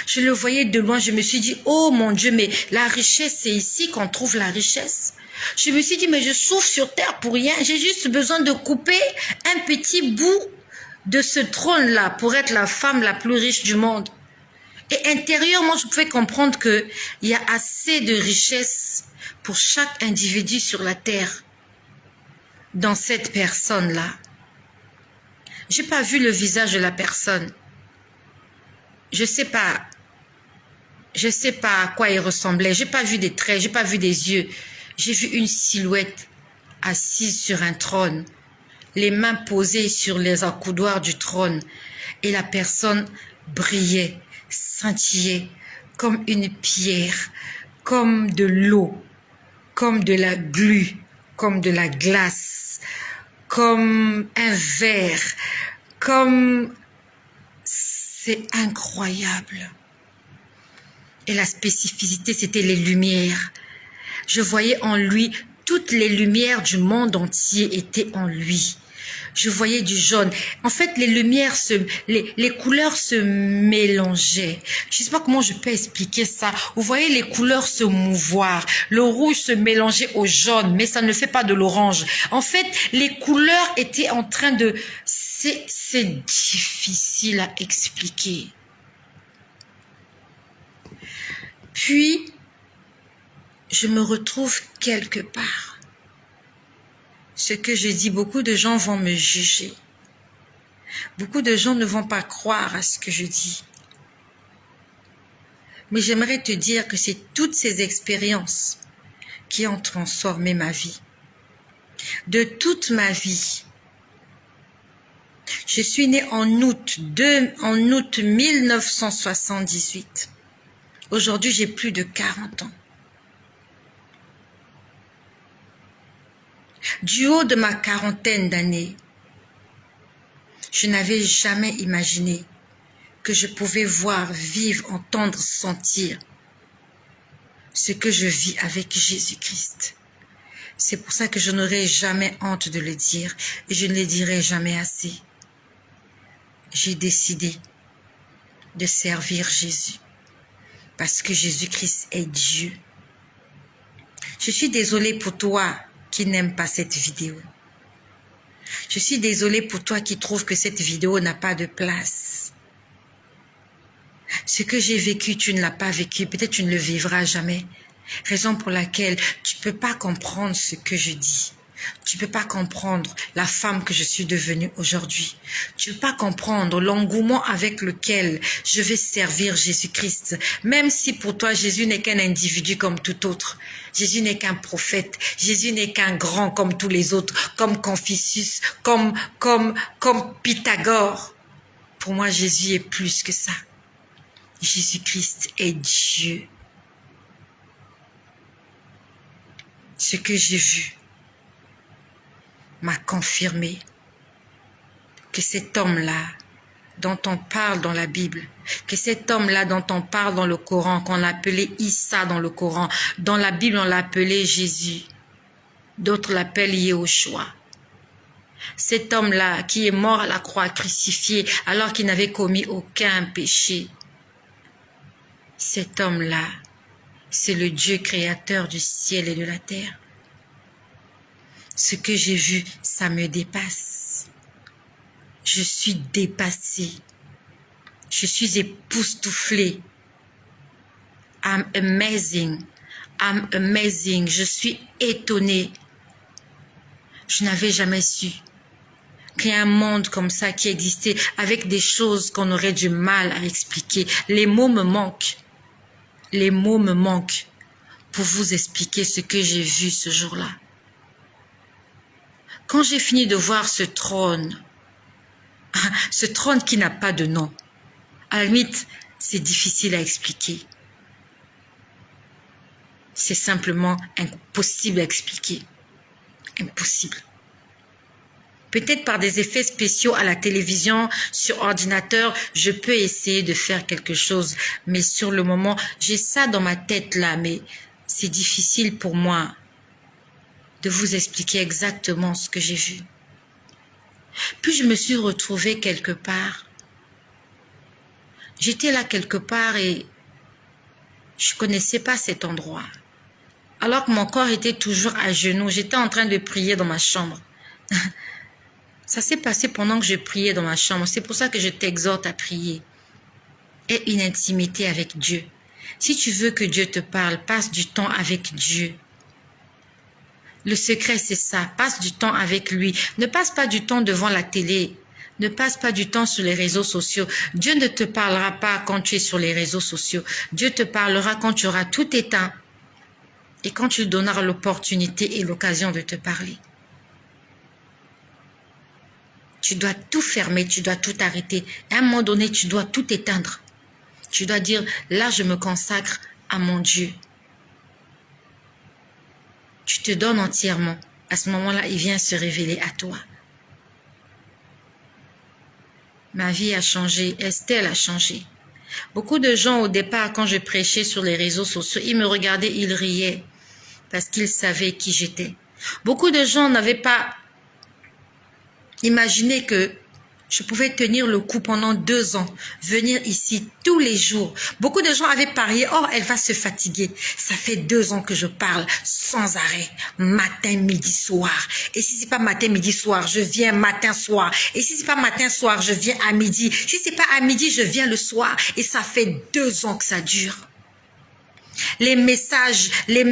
Je le voyais de loin. Je me suis dit, oh mon Dieu, mais la richesse, c'est ici qu'on trouve la richesse. Je me suis dit, mais je souffre sur terre pour rien. J'ai juste besoin de couper un petit bout de ce trône-là pour être la femme la plus riche du monde. Et intérieurement, je pouvais comprendre qu'il y a assez de richesse pour chaque individu sur la terre dans cette personne-là. J'ai pas vu le visage de la personne. Je sais pas à quoi il ressemblait. J'ai pas vu des traits, j'ai pas vu des yeux. J'ai vu une silhouette assise sur un trône, les mains posées sur les accoudoirs du trône, et la personne brillait, scintillait comme une pierre, comme de l'eau, comme de la glu, comme de la glace, comme un verre, comme... C'est incroyable. Et la spécificité, c'était les lumières. Je voyais en lui, toutes les lumières du monde entier étaient en lui. Je voyais du jaune. En fait, les lumières, les couleurs se mélangeaient. Je ne sais pas comment je peux expliquer ça. Vous voyez les couleurs se mouvoir. Le rouge se mélangeait au jaune, mais ça ne fait pas de l'orange. En fait, les couleurs étaient en train de... C'est difficile à expliquer. Puis, je me retrouve quelque part. Ce que je dis, beaucoup de gens vont me juger. Beaucoup de gens ne vont pas croire à ce que je dis. Mais j'aimerais te dire que c'est toutes ces expériences qui ont transformé ma vie. De toute ma vie. Je suis née en août 1978. Aujourd'hui, j'ai plus de 40 ans. Du haut de ma quarantaine d'années, je n'avais jamais imaginé que je pouvais voir, vivre, entendre, sentir ce que je vis avec Jésus-Christ. C'est pour ça que je n'aurai jamais honte de le dire et je ne le dirai jamais assez. J'ai décidé de servir Jésus parce que Jésus-Christ est Dieu. Je suis désolée pour toi qui n'aime pas cette vidéo. Je suis désolée pour toi qui trouve que cette vidéo n'a pas de place. Ce que j'ai vécu, tu ne l'as pas vécu. Peut-être tu ne le vivras jamais. Raison pour laquelle tu peux pas comprendre ce que je dis. Tu peux pas comprendre la femme que je suis devenue aujourd'hui. Tu peux pas comprendre l'engouement avec lequel je vais servir Jésus-Christ. Même si pour toi, Jésus n'est qu'un individu comme tout autre. Jésus n'est qu'un prophète. Jésus n'est qu'un grand comme tous les autres, comme Confucius, comme Pythagore. Pour moi, Jésus est plus que ça. Jésus-Christ est Dieu. Ce que j'ai vu m'a confirmé que cet homme-là, dont on parle dans la Bible, que cet homme-là dont on parle dans le Coran, qu'on appelait Issa dans le Coran, dans la Bible on l'appelait Jésus, d'autres l'appellent Yehoshua. Cet homme-là qui est mort à la croix crucifié alors qu'il n'avait commis aucun péché, cet homme-là, c'est le Dieu créateur du ciel et de la terre. Ce que j'ai vu, ça me dépasse. Je suis dépassée. Je suis époustouflée. I'm amazing. I'm amazing. Je suis étonnée. Je n'avais jamais su qu'il y a un monde comme ça qui existait avec des choses qu'on aurait du mal à expliquer. Les mots me manquent. Les mots me manquent pour vous expliquer ce que j'ai vu ce jour-là. Quand j'ai fini de voir ce trône qui n'a pas de nom, à la limite, c'est difficile à expliquer. C'est simplement impossible à expliquer. Impossible. Peut-être par des effets spéciaux à la télévision, sur ordinateur, je peux essayer de faire quelque chose. Mais sur le moment, j'ai ça dans ma tête là, mais c'est difficile pour moi de vous expliquer exactement ce que j'ai vu. Puis je me suis retrouvée quelque part. J'étais là quelque part et je connaissais pas cet endroit. Alors que mon corps était toujours à genoux, j'étais en train de prier dans ma chambre. Ça s'est passé pendant que je priais dans ma chambre. C'est pour ça que je t'exhorte à prier. Aie une intimité avec Dieu. Si tu veux que Dieu te parle, passe du temps avec Dieu. Le secret, c'est ça. Passe du temps avec lui. Ne passe pas du temps devant la télé. Ne passe pas du temps sur les réseaux sociaux. Dieu ne te parlera pas quand tu es sur les réseaux sociaux. Dieu te parlera quand tu auras tout éteint et quand tu lui donneras l'opportunité et l'occasion de te parler. Tu dois tout fermer, tu dois tout arrêter. À un moment donné, tu dois tout éteindre. Tu dois dire, là, je me consacre à mon Dieu. Tu te donnes entièrement. À ce moment-là, il vient se révéler à toi. Ma vie a changé, Estelle a changé. Beaucoup de gens, au départ, quand je prêchais sur les réseaux sociaux, ils me regardaient, ils riaient parce qu'ils savaient qui j'étais. Beaucoup de gens n'avaient pas imaginé que je pouvais tenir le coup pendant 2 ans, venir ici tous les jours. Beaucoup de gens avaient parié, oh, elle va se fatiguer. Ça fait 2 ans que je parle sans arrêt, matin, midi, soir. Et si c'est pas matin, midi, soir, je viens matin, soir. Et si c'est pas matin, soir, je viens à midi. Si c'est pas à midi, je viens le soir. Et ça fait 2 ans que ça dure. Les messages, les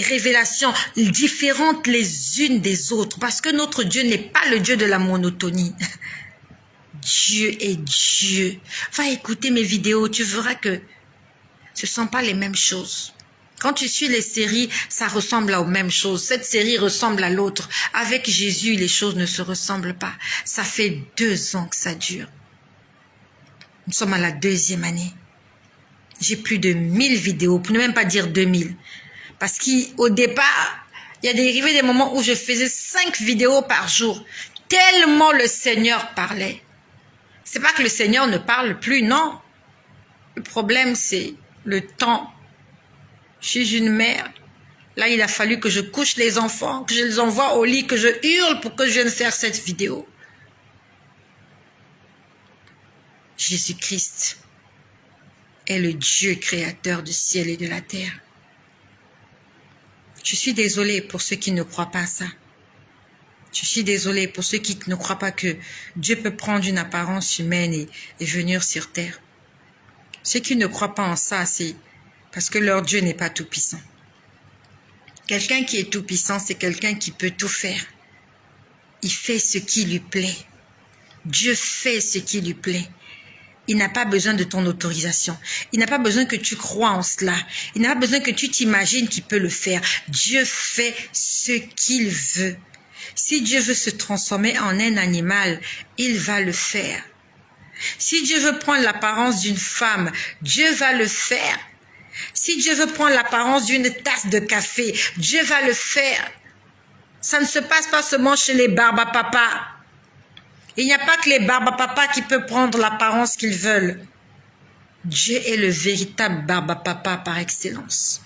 révélations différentes les unes des autres. Parce que notre Dieu n'est pas le Dieu de la monotonie. Dieu est Dieu. Va écouter mes vidéos, tu verras que ce ne sont pas les mêmes choses. Quand tu suis les séries, ça ressemble aux mêmes choses. Cette série ressemble à l'autre. Avec Jésus, les choses ne se ressemblent pas. Ça fait 2 ans que ça dure. Nous sommes à la 2e année. J'ai plus de 1000 vidéos, pour ne même pas dire 2000. Parce qu'au départ, il y a arrivé des moments où je faisais 5 vidéos par jour. Tellement le Seigneur parlait. C'est pas que le Seigneur ne parle plus, non. Le problème, c'est le temps. Je suis une mère. Là, il a fallu que je couche les enfants, que je les envoie au lit, que je hurle pour que je vienne faire cette vidéo. Jésus-Christ est le Dieu créateur du ciel et de la terre. Je suis désolée pour ceux qui ne croient pas ça. Je suis désolée pour ceux qui ne croient pas que Dieu peut prendre une apparence humaine et venir sur terre. Ceux qui ne croient pas en ça, c'est parce que leur Dieu n'est pas tout-puissant. Quelqu'un qui est tout-puissant, c'est quelqu'un qui peut tout faire. Il fait ce qui lui plaît. Dieu fait ce qui lui plaît. Il n'a pas besoin de ton autorisation. Il n'a pas besoin que tu crois en cela. Il n'a pas besoin que tu t'imagines qu'il peut le faire. Dieu fait ce qu'il veut. Si Dieu veut se transformer en un animal, il va le faire. Si Dieu veut prendre l'apparence d'une femme, Dieu va le faire. Si Dieu veut prendre l'apparence d'une tasse de café, Dieu va le faire. Ça ne se passe pas seulement chez les barbapapas. Il n'y a pas que les barbapapas qui peuvent prendre l'apparence qu'ils veulent. Dieu est le véritable barbapapa par excellence.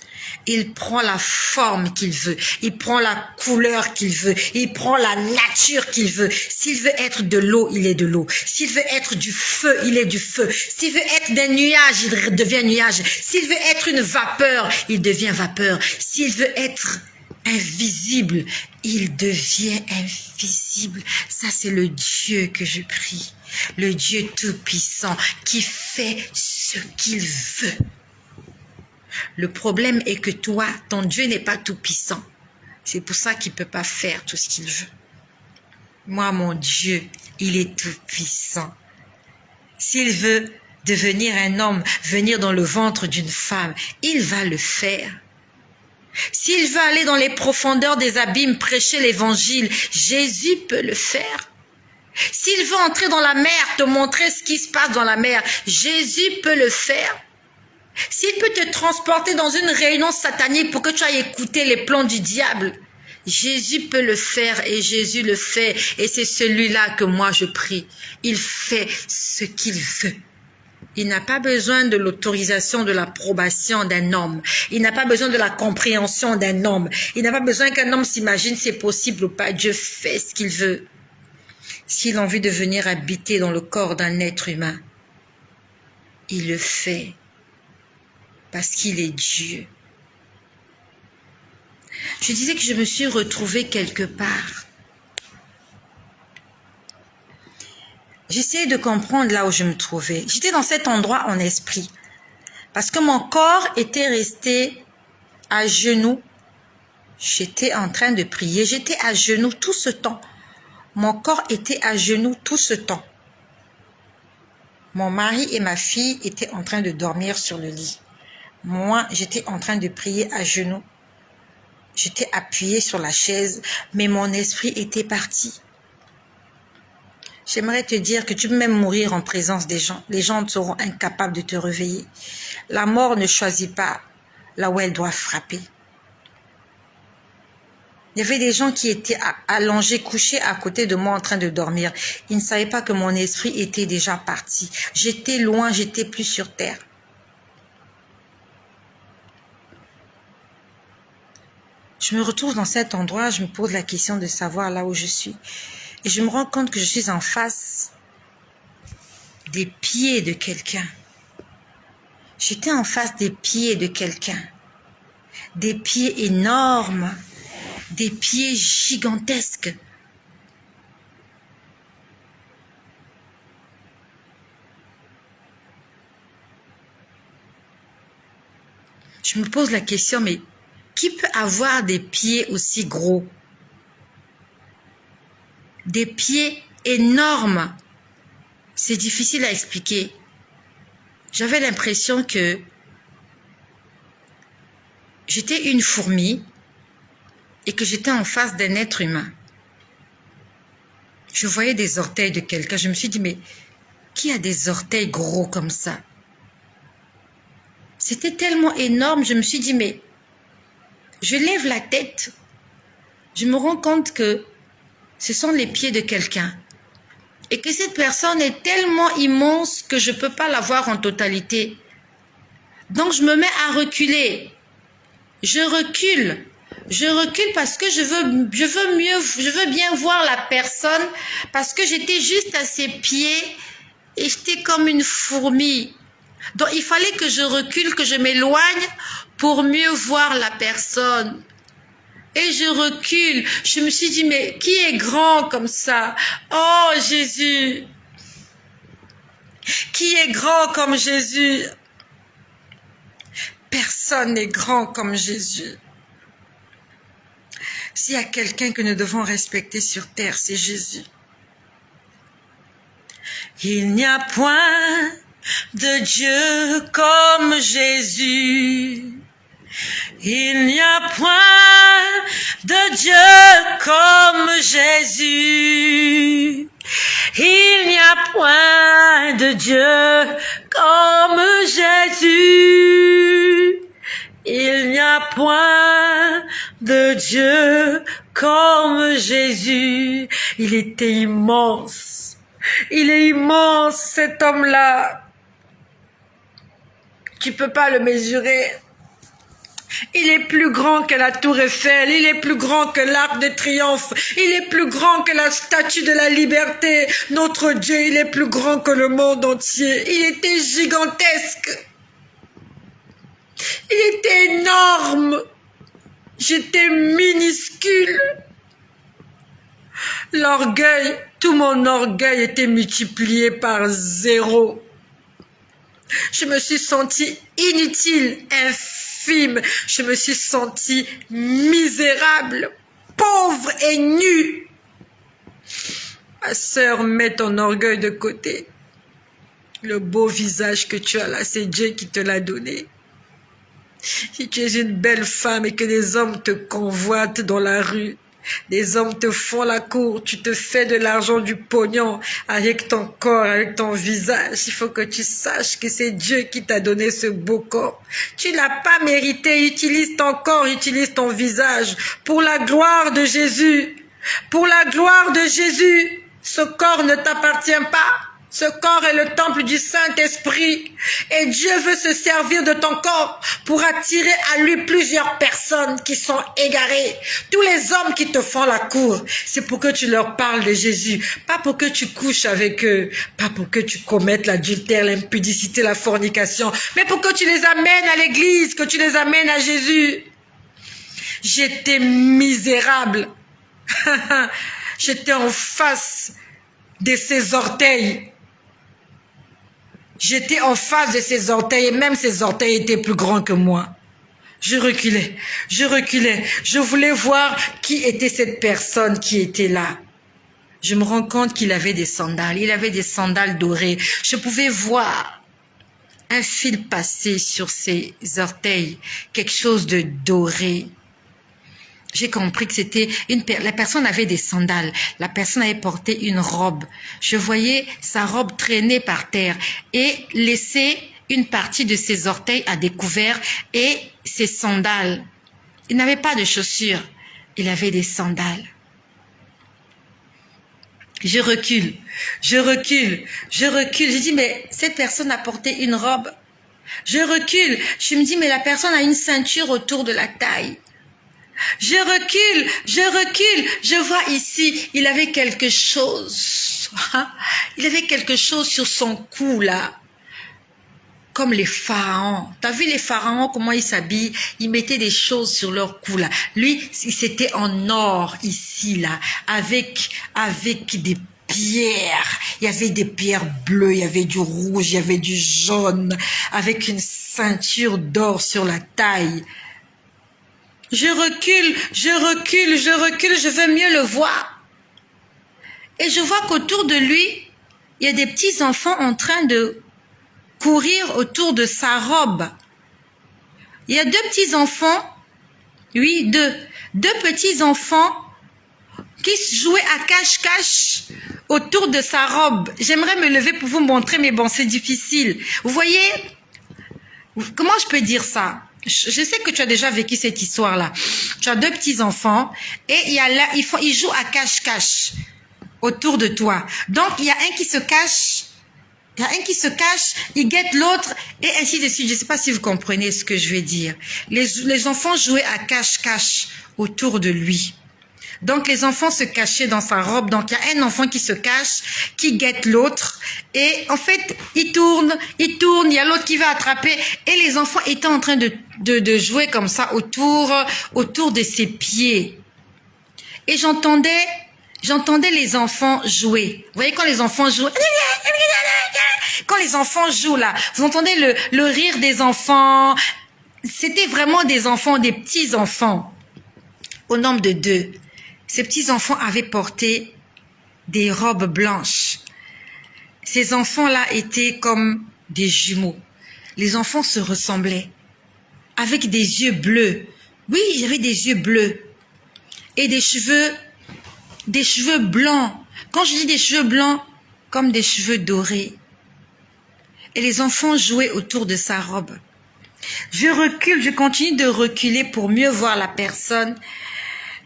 Il prend la forme qu'il veut. Il prend la couleur qu'il veut. Il prend la nature qu'il veut. S'il veut être de l'eau, il est de l'eau. S'il veut être du feu, il est du feu. S'il veut être d'un nuage, il devient nuage. S'il veut être une vapeur, il devient vapeur. S'il veut être invisible, il devient invisible. Ça, c'est le Dieu que je prie. Le Dieu tout-puissant qui fait ce qu'il veut. Le problème est que toi, ton Dieu n'est pas tout-puissant. C'est pour ça qu'il ne peut pas faire tout ce qu'il veut. Moi, mon Dieu, il est tout-puissant. S'il veut devenir un homme, venir dans le ventre d'une femme, il va le faire. S'il veut aller dans les profondeurs des abîmes, prêcher l'évangile, Jésus peut le faire. S'il veut entrer dans la mer, te montrer ce qui se passe dans la mer, Jésus peut le faire. S'il peut te transporter dans une réunion satanique pour que tu ailles écouter les plans du diable, Jésus peut le faire et Jésus le fait. Et c'est celui-là que moi je prie. Il fait ce qu'il veut. Il n'a pas besoin de l'autorisation, de l'approbation d'un homme. Il n'a pas besoin de la compréhension d'un homme. Il n'a pas besoin qu'un homme s'imagine si c'est possible ou pas. Dieu fait ce qu'il veut. S'il a envie de venir habiter dans le corps d'un être humain, il le fait parce qu'il est Dieu. Je disais que je me suis retrouvée quelque part. J'essayais de comprendre là où je me trouvais. J'étais dans cet endroit en esprit. Parce que mon corps était resté à genoux. J'étais en train de prier. J'étais à genoux tout ce temps. Mon corps était à genoux tout ce temps. Mon mari et ma fille étaient en train de dormir sur le lit. Moi, j'étais en train de prier à genoux. J'étais appuyée sur la chaise, mais mon esprit était parti. J'aimerais te dire que tu peux même mourir en présence des gens. Les gens seront incapables de te réveiller. La mort ne choisit pas là où elle doit frapper. Il y avait des gens qui étaient allongés, couchés à côté de moi en train de dormir. Ils ne savaient pas que mon esprit était déjà parti. J'étais loin, j'étais plus sur terre. Je me retrouve dans cet endroit, je me pose la question de savoir là où je suis. Et je me rends compte que je suis en face des pieds de quelqu'un. J'étais en face des pieds de quelqu'un. Des pieds énormes, des pieds gigantesques. Je me pose la question, mais qui peut avoir des pieds aussi gros? Des pieds énormes. C'est difficile à expliquer. J'avais l'impression que j'étais une fourmi et que j'étais en face d'un être humain. Je voyais des orteils de quelqu'un. Je me suis dit, mais qui a des orteils gros comme ça? C'était tellement énorme. Je me suis dit, mais je lève la tête. Je me rends compte que ce sont les pieds de quelqu'un. Et que cette personne est tellement immense que je ne peux pas la voir en totalité. Donc je me mets à reculer. Je recule. Je recule parce que je veux bien voir la personne, parce que j'étais juste à ses pieds et j'étais comme une fourmi. Donc il fallait que je recule, que je m'éloigne pour mieux voir la personne. Et je recule. Je me suis dit, mais qui est grand comme ça? Oh, Jésus! Qui est grand comme Jésus? Personne n'est grand comme Jésus. S'il y a quelqu'un que nous devons respecter sur terre, c'est Jésus. Il n'y a point de Dieu comme Jésus. Il n'y a point de Dieu comme Jésus. Il n'y a point de Dieu comme Jésus. Il n'y a point de Dieu comme Jésus. Il était immense. Il est immense, cet homme-là. Tu peux pas le mesurer. Il est plus grand que la tour Eiffel, il est plus grand que l'arc de triomphe, il est plus grand que la statue de la liberté. Notre Dieu, il est plus grand que le monde entier. Il était gigantesque. Il était énorme. J'étais minuscule. L'orgueil, tout mon orgueil était multiplié par 0. Je me suis sentie inutile, infime. Je me suis sentie misérable, pauvre et nue. Ma sœur, mets ton orgueil de côté. Le beau visage que tu as là, c'est Dieu qui te l'a donné. Si tu es une belle femme et que les hommes te convoitent dans la rue, des hommes te font la cour, tu te fais de l'argent, du pognon avec ton corps, avec ton visage. Il faut que tu saches que c'est Dieu qui t'a donné ce beau corps. Tu l'as pas mérité. Utilise ton corps, utilise ton visage pour la gloire de Jésus. Pour la gloire de Jésus. Ce corps ne t'appartient pas. Ce corps est le temple du Saint-Esprit et Dieu veut se servir de ton corps pour attirer à lui plusieurs personnes qui sont égarées. Tous les hommes qui te font la cour, c'est pour que tu leur parles de Jésus, pas pour que tu couches avec eux, pas pour que tu commettes l'adultère, l'impudicité, la fornication, mais pour que tu les amènes à l'église, que tu les amènes à Jésus. J'étais misérable. J'étais en face de ses orteils. J'étais en face de ses orteils et même ses orteils étaient plus grands que moi. Je reculais, je voulais voir qui était cette personne qui était là. Je me rends compte qu'il avait des sandales, il avait des sandales dorées. Je pouvais voir un fil passer sur ses orteils, quelque chose de doré. J'ai compris que c'était la personne avait des sandales, la personne avait porté une robe. Je voyais sa robe traîner par terre et laisser une partie de ses orteils à découvert et ses sandales. Il n'avait pas de chaussures, il avait des sandales. Je recule. Je dis, mais cette personne a porté une robe. Je recule. Je me dis, mais la personne a une ceinture autour de la taille. Je recule, je vois ici, il avait quelque chose. Il avait quelque chose sur son cou là. Comme les pharaons. T'as vu les pharaons, comment ils s'habillent? Ils mettaient des choses sur leur cou là. Lui, c'était en or ici là, avec des pierres. Il y avait des pierres bleues, il y avait du rouge, il y avait du jaune, avec une ceinture d'or sur la taille. Je recule, je veux mieux le voir. Et je vois qu'autour de lui, il y a des petits enfants en train de courir autour de sa robe. Il y a deux petits enfants, oui, deux petits enfants qui jouaient à cache-cache autour de sa robe. J'aimerais me lever pour vous montrer, mais bon, c'est difficile. Vous voyez, comment je peux dire ça? Je sais que tu as déjà vécu cette histoire-là. Tu as deux petits-enfants et ils jouent à cache-cache autour de toi. Donc, il y a un qui se cache, il guette l'autre et ainsi de suite. Je ne sais pas si vous comprenez ce que je vais dire. Les enfants jouaient à cache-cache autour de lui. Donc, les enfants se cachaient dans sa robe. Donc, il y a un enfant qui se cache, qui guette l'autre. Et en fait, il tourne, il y a l'autre qui va attraper. Et les enfants étaient en train de jouer comme ça autour de ses pieds. Et j'entendais les enfants jouer. Vous voyez quand les enfants jouent, là, vous entendez le rire des enfants. C'était vraiment des enfants, des petits enfants, au nombre de 2. Ces petits enfants avaient porté des robes blanches. Ces enfants-là étaient comme des jumeaux. Les enfants se ressemblaient, avec des yeux bleus. Oui, ils avaient des yeux bleus et des cheveux blancs. Quand je dis des cheveux blancs, comme des cheveux dorés. Et les enfants jouaient autour de sa robe. Je recule, je continue de reculer pour mieux voir la personne.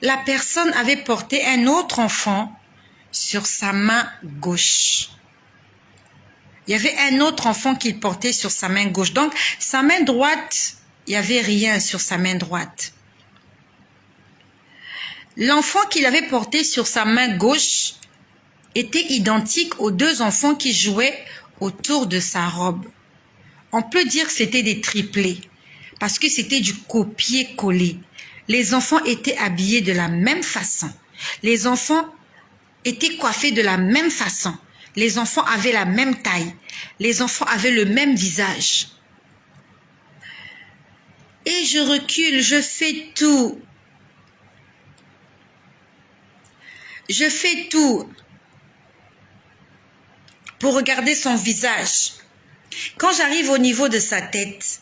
La personne avait porté un autre enfant sur sa main gauche. Il y avait un autre enfant qu'il portait sur sa main gauche. Donc, sa main droite, il n'y avait rien sur sa main droite. L'enfant qu'il avait porté sur sa main gauche était identique aux 2 enfants qui jouaient autour de sa robe. On peut dire que c'était des triplés parce que c'était du copier-coller. Les enfants étaient habillés de la même façon. Les enfants étaient coiffés de la même façon. Les enfants avaient la même taille. Les enfants avaient le même visage. Et je recule, je fais tout. Je fais tout pour regarder son visage. Quand j'arrive au niveau de sa tête,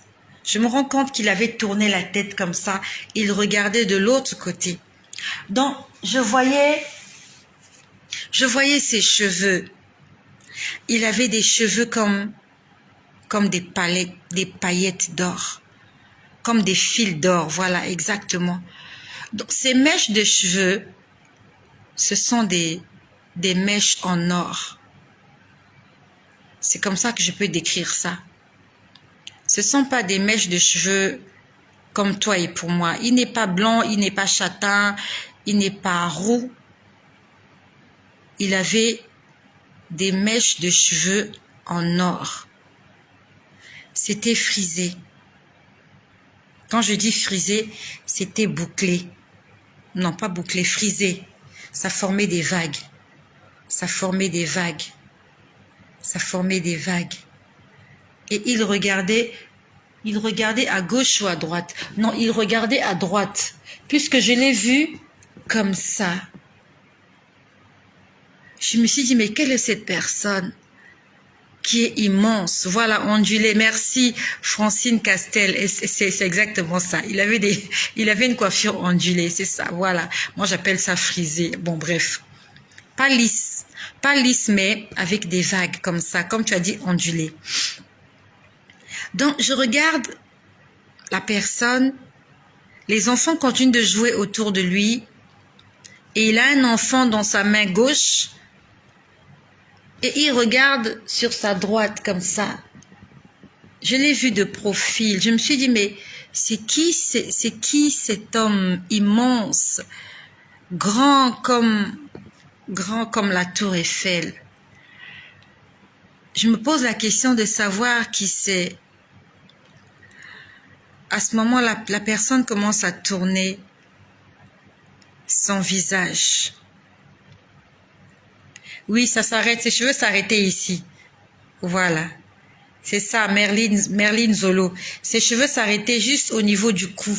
je me rends compte qu'il avait tourné la tête comme ça. Il regardait de l'autre côté. Donc, je voyais ses cheveux. Il avait des cheveux comme des paillettes d'or. Comme des fils d'or, voilà, exactement. Donc, ces mèches de cheveux, ce sont des mèches en or. C'est comme ça que je peux décrire ça. Ce ne sont pas des mèches de cheveux comme toi et pour moi. Il n'est pas blanc, il n'est pas châtain, il n'est pas roux. Il avait des mèches de cheveux en or. C'était frisé. Quand je dis frisé, c'était bouclé. Non, pas bouclé, frisé. Ça formait des vagues. Ça formait des vagues. Ça formait des vagues. Et il regardait à gauche ou à droite. Non, il regardait à droite. Puisque je l'ai vu comme ça. Je me suis dit, mais quelle est cette personne qui est immense? Voilà, ondulé. Merci, Francine Castel. Et c'est exactement ça. Il avait une coiffure ondulée, c'est ça. Voilà. Moi, j'appelle ça frisé. Bon, bref. Pas lisse, mais avec des vagues comme ça, comme tu as dit, ondulé. Donc, je regarde la personne. Les enfants continuent de jouer autour de lui. Et il a un enfant dans sa main gauche. Et il regarde sur sa droite comme ça. Je l'ai vu de profil. Je me suis dit, mais c'est qui cet homme immense, grand comme la tour Eiffel? Je me pose la question de savoir qui c'est. À ce moment, la personne commence à tourner son visage. Oui, ça s'arrête. Ses cheveux s'arrêtaient ici. Voilà. C'est ça, Merlin Zolo. Ses cheveux s'arrêtaient juste au niveau du cou.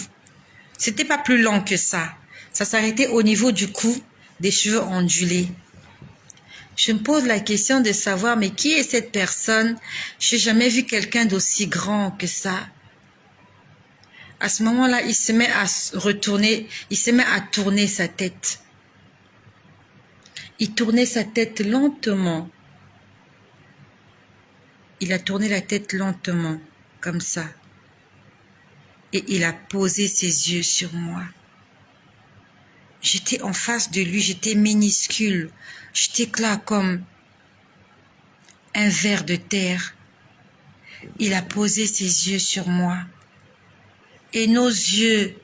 C'était pas plus long que ça. Ça s'arrêtait au niveau du cou, des cheveux ondulés. Je me pose la question de savoir, mais qui est cette personne? Je n'ai jamais vu quelqu'un d'aussi grand que ça. À ce moment-là, il se met à retourner, il se met à tourner sa tête. Il tournait sa tête lentement. Il a tourné la tête lentement, comme ça. Et il a posé ses yeux sur moi. J'étais en face de lui, j'étais minuscule. J'étais là comme un ver de terre. Il a posé ses yeux sur moi. Et nos yeux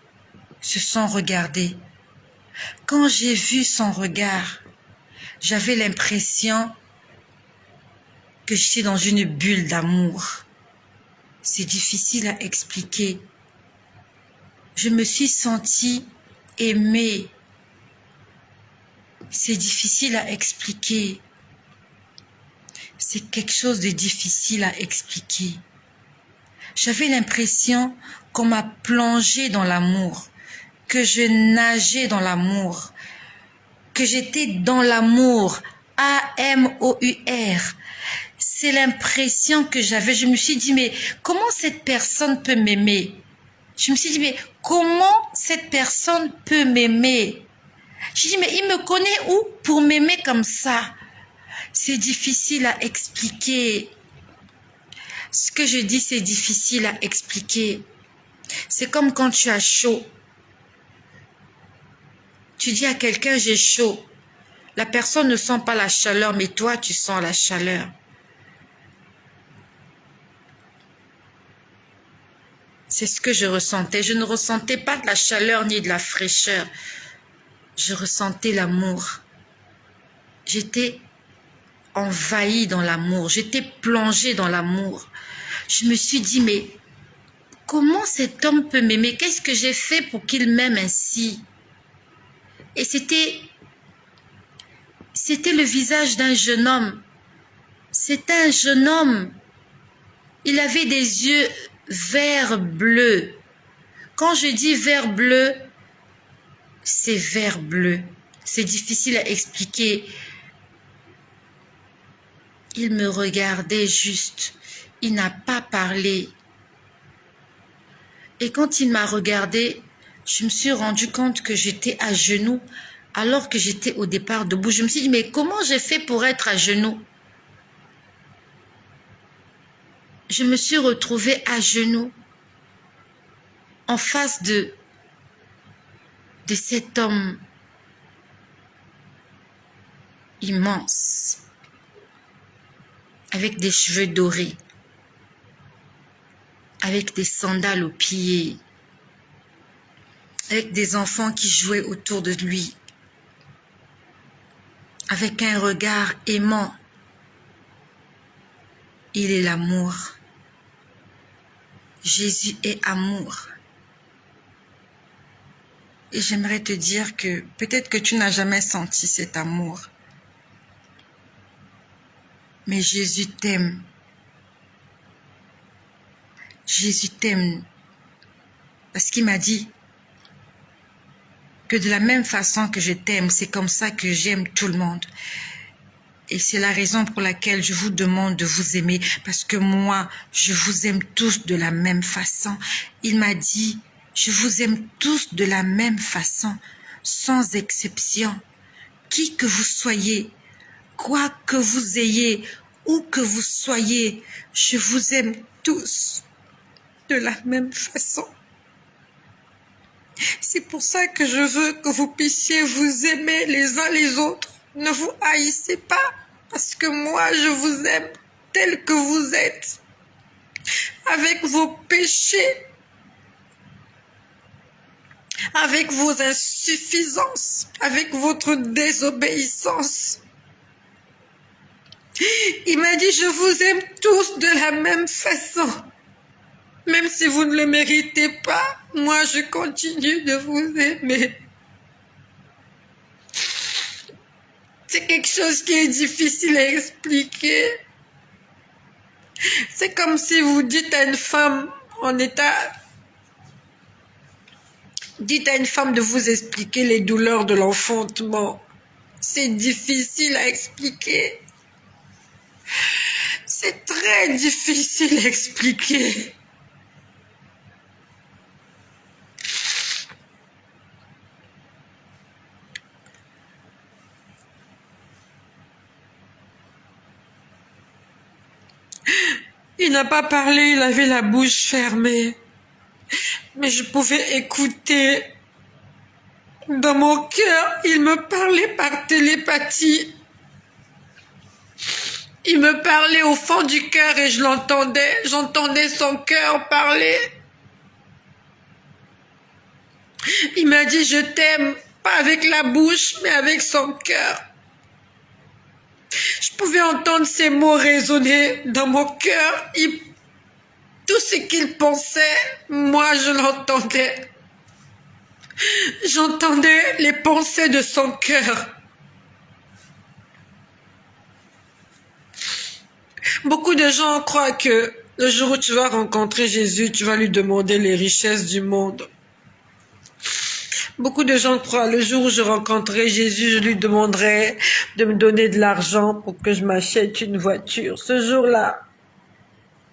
se sont regardés. Quand j'ai vu son regard, j'avais l'impression que j'étais dans une bulle d'amour. C'est difficile à expliquer. Je me suis sentie aimée. C'est difficile à expliquer. C'est quelque chose de difficile à expliquer. J'avais l'impression qu'on m'a plongé dans l'amour, que je nageais dans l'amour, que j'étais dans l'amour, A-M-O-U-R. C'est l'impression que j'avais. Je me suis dit, mais comment cette personne peut m'aimer? Je me suis dit, mais comment cette personne peut m'aimer? J'ai dit, mais il me connaît où pour m'aimer comme ça? C'est difficile à expliquer. Ce que je dis, c'est difficile à expliquer. C'est comme quand tu as chaud. Tu dis à quelqu'un, j'ai chaud. La personne ne sent pas la chaleur, mais toi, tu sens la chaleur. C'est ce que je ressentais. Je ne ressentais pas de la chaleur ni de la fraîcheur. Je ressentais l'amour. J'étais envahie dans l'amour. J'étais plongée dans l'amour. Je me suis dit, mais comment cet homme peut m'aimer? Qu'est-ce que j'ai fait pour qu'il m'aime ainsi? Et c'était le visage d'un jeune homme. C'était un jeune homme. Il avait des yeux vert bleu. Quand je dis vert bleu, c'est vert bleu. C'est difficile à expliquer. Il me regardait juste. Il n'a pas parlé. Et quand il m'a regardé, je me suis rendu compte que j'étais à genoux alors que j'étais au départ debout. Je me suis dit, mais comment j'ai fait pour être à genoux? Je me suis retrouvée à genoux en face de cet homme immense. avec des cheveux dorés, avec des sandales aux pieds, avec des enfants qui jouaient autour de lui, avec un regard aimant. Il est l'amour. Jésus est amour. Et j'aimerais te dire que peut-être que tu n'as jamais senti cet amour. Mais Jésus t'aime. Jésus t'aime. Parce qu'il m'a dit que de la même façon que je t'aime, c'est comme ça que j'aime tout le monde. Et c'est la raison pour laquelle je vous demande de vous aimer. Parce que moi, je vous aime tous de la même façon. Il m'a dit, je vous aime tous de la même façon, sans exception. Qui que vous soyez, quoi que vous ayez, où que vous soyez, je vous aime tous de la même façon. C'est pour ça que je veux que vous puissiez vous aimer les uns les autres. Ne vous haïssez pas, parce que moi, je vous aime tel que vous êtes, avec vos péchés, avec vos insuffisances, avec votre désobéissance. Il m'a dit, je vous aime tous de la même façon. Même si vous ne le méritez pas, moi je continue de vous aimer. C'est quelque chose qui est difficile à expliquer. C'est comme si vous dites à une femme en état... Dites à une femme de vous expliquer les douleurs de l'enfantement. C'est difficile à expliquer. C'est très difficile à expliquer. Il n'a pas parlé, il avait la bouche fermée. Mais je pouvais écouter. Dans mon cœur, il me parlait par télépathie. Il me parlait au fond du cœur et je l'entendais. J'entendais son cœur parler. Il m'a dit, je t'aime, pas avec la bouche, mais avec son cœur. Je pouvais entendre ces mots résonner dans mon cœur. Tout ce qu'il pensait, moi je l'entendais. J'entendais les pensées de son cœur. Beaucoup de gens croient que le jour où tu vas rencontrer Jésus, tu vas lui demander les richesses du monde. Beaucoup de gens croient, le jour où je rencontrerai Jésus, je lui demanderai de me donner de l'argent pour que je m'achète une voiture. Ce jour-là,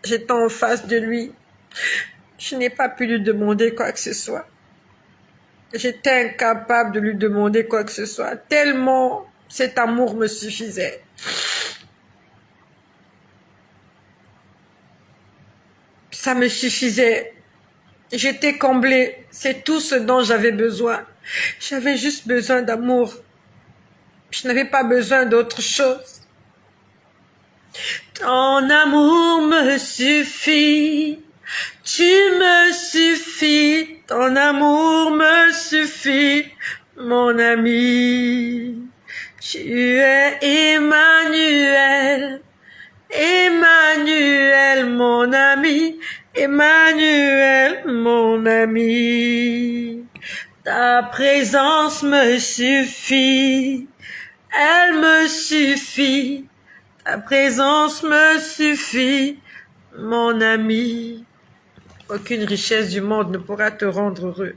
j'étais en face de lui. Je n'ai pas pu lui demander quoi que ce soit. J'étais incapable de lui demander quoi que ce soit, tellement cet amour me suffisait. Ça me suffisait. J'étais comblée. C'est tout ce dont j'avais besoin. J'avais juste besoin d'amour. Je n'avais pas besoin d'autre chose. Ton amour me suffit. Tu me suffis. Ton amour me suffit, mon ami. Tu es Emmanuel. Emmanuel, mon ami. Emmanuel, mon ami. Ta présence me suffit. Elle me suffit. Ta présence me suffit, mon ami. Aucune richesse du monde ne pourra te rendre heureux.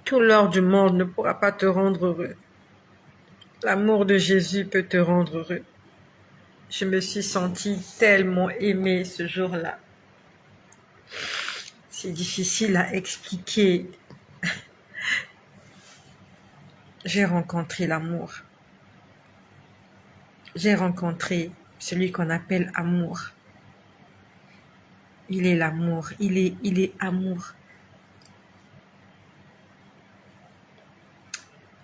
Tout l'or du monde ne pourra pas te rendre heureux. L'amour de Jésus peut te rendre heureux. Je me suis sentie tellement aimée ce jour-là. C'est difficile à expliquer. J'ai rencontré l'amour. J'ai rencontré celui qu'on appelle amour. Il est l'amour. Il est amour.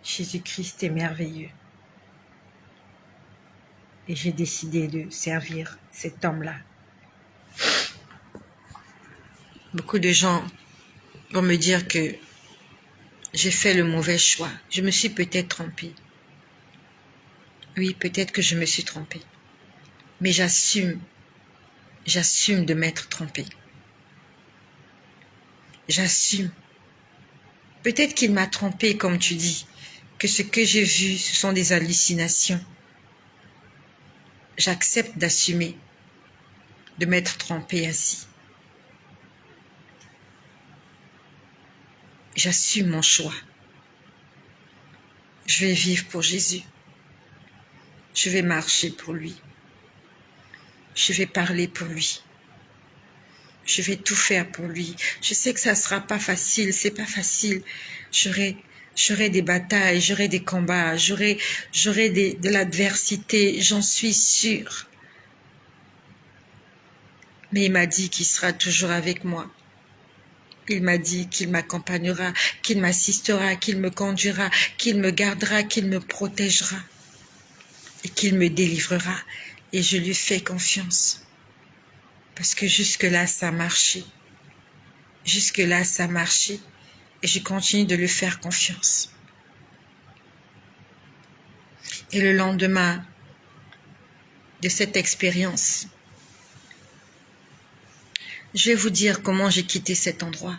Jésus-Christ est merveilleux. et j'ai décidé de servir cet homme-là. Beaucoup de gens vont me dire que j'ai fait le mauvais choix. Je me suis peut-être trompée. Oui, peut-être que je me suis trompée. Mais j'assume de m'être trompée. J'assume. Peut-être qu'il m'a trompée, comme tu dis, que ce que j'ai vu, ce sont des hallucinations. J'accepte d'assumer, de m'être trompée ainsi. J'assume mon choix. Je vais vivre pour Jésus. Je vais marcher pour lui. Je vais parler pour lui. Je vais tout faire pour lui. Je sais que ça sera pas facile, c'est pas facile. J'aurai des batailles, j'aurai des combats, j'aurai de l'adversité, j'en suis sûre. Mais il m'a dit qu'il sera toujours avec moi. Il m'a dit qu'il m'accompagnera, qu'il m'assistera, qu'il me conduira, qu'il me gardera, qu'il me protégera et qu'il me délivrera. Et je lui fais confiance. Parce que jusque-là, ça a marché. Jusque-là, ça a marché. Et je continue de lui faire confiance. Et le lendemain de cette expérience, je vais vous dire comment j'ai quitté cet endroit.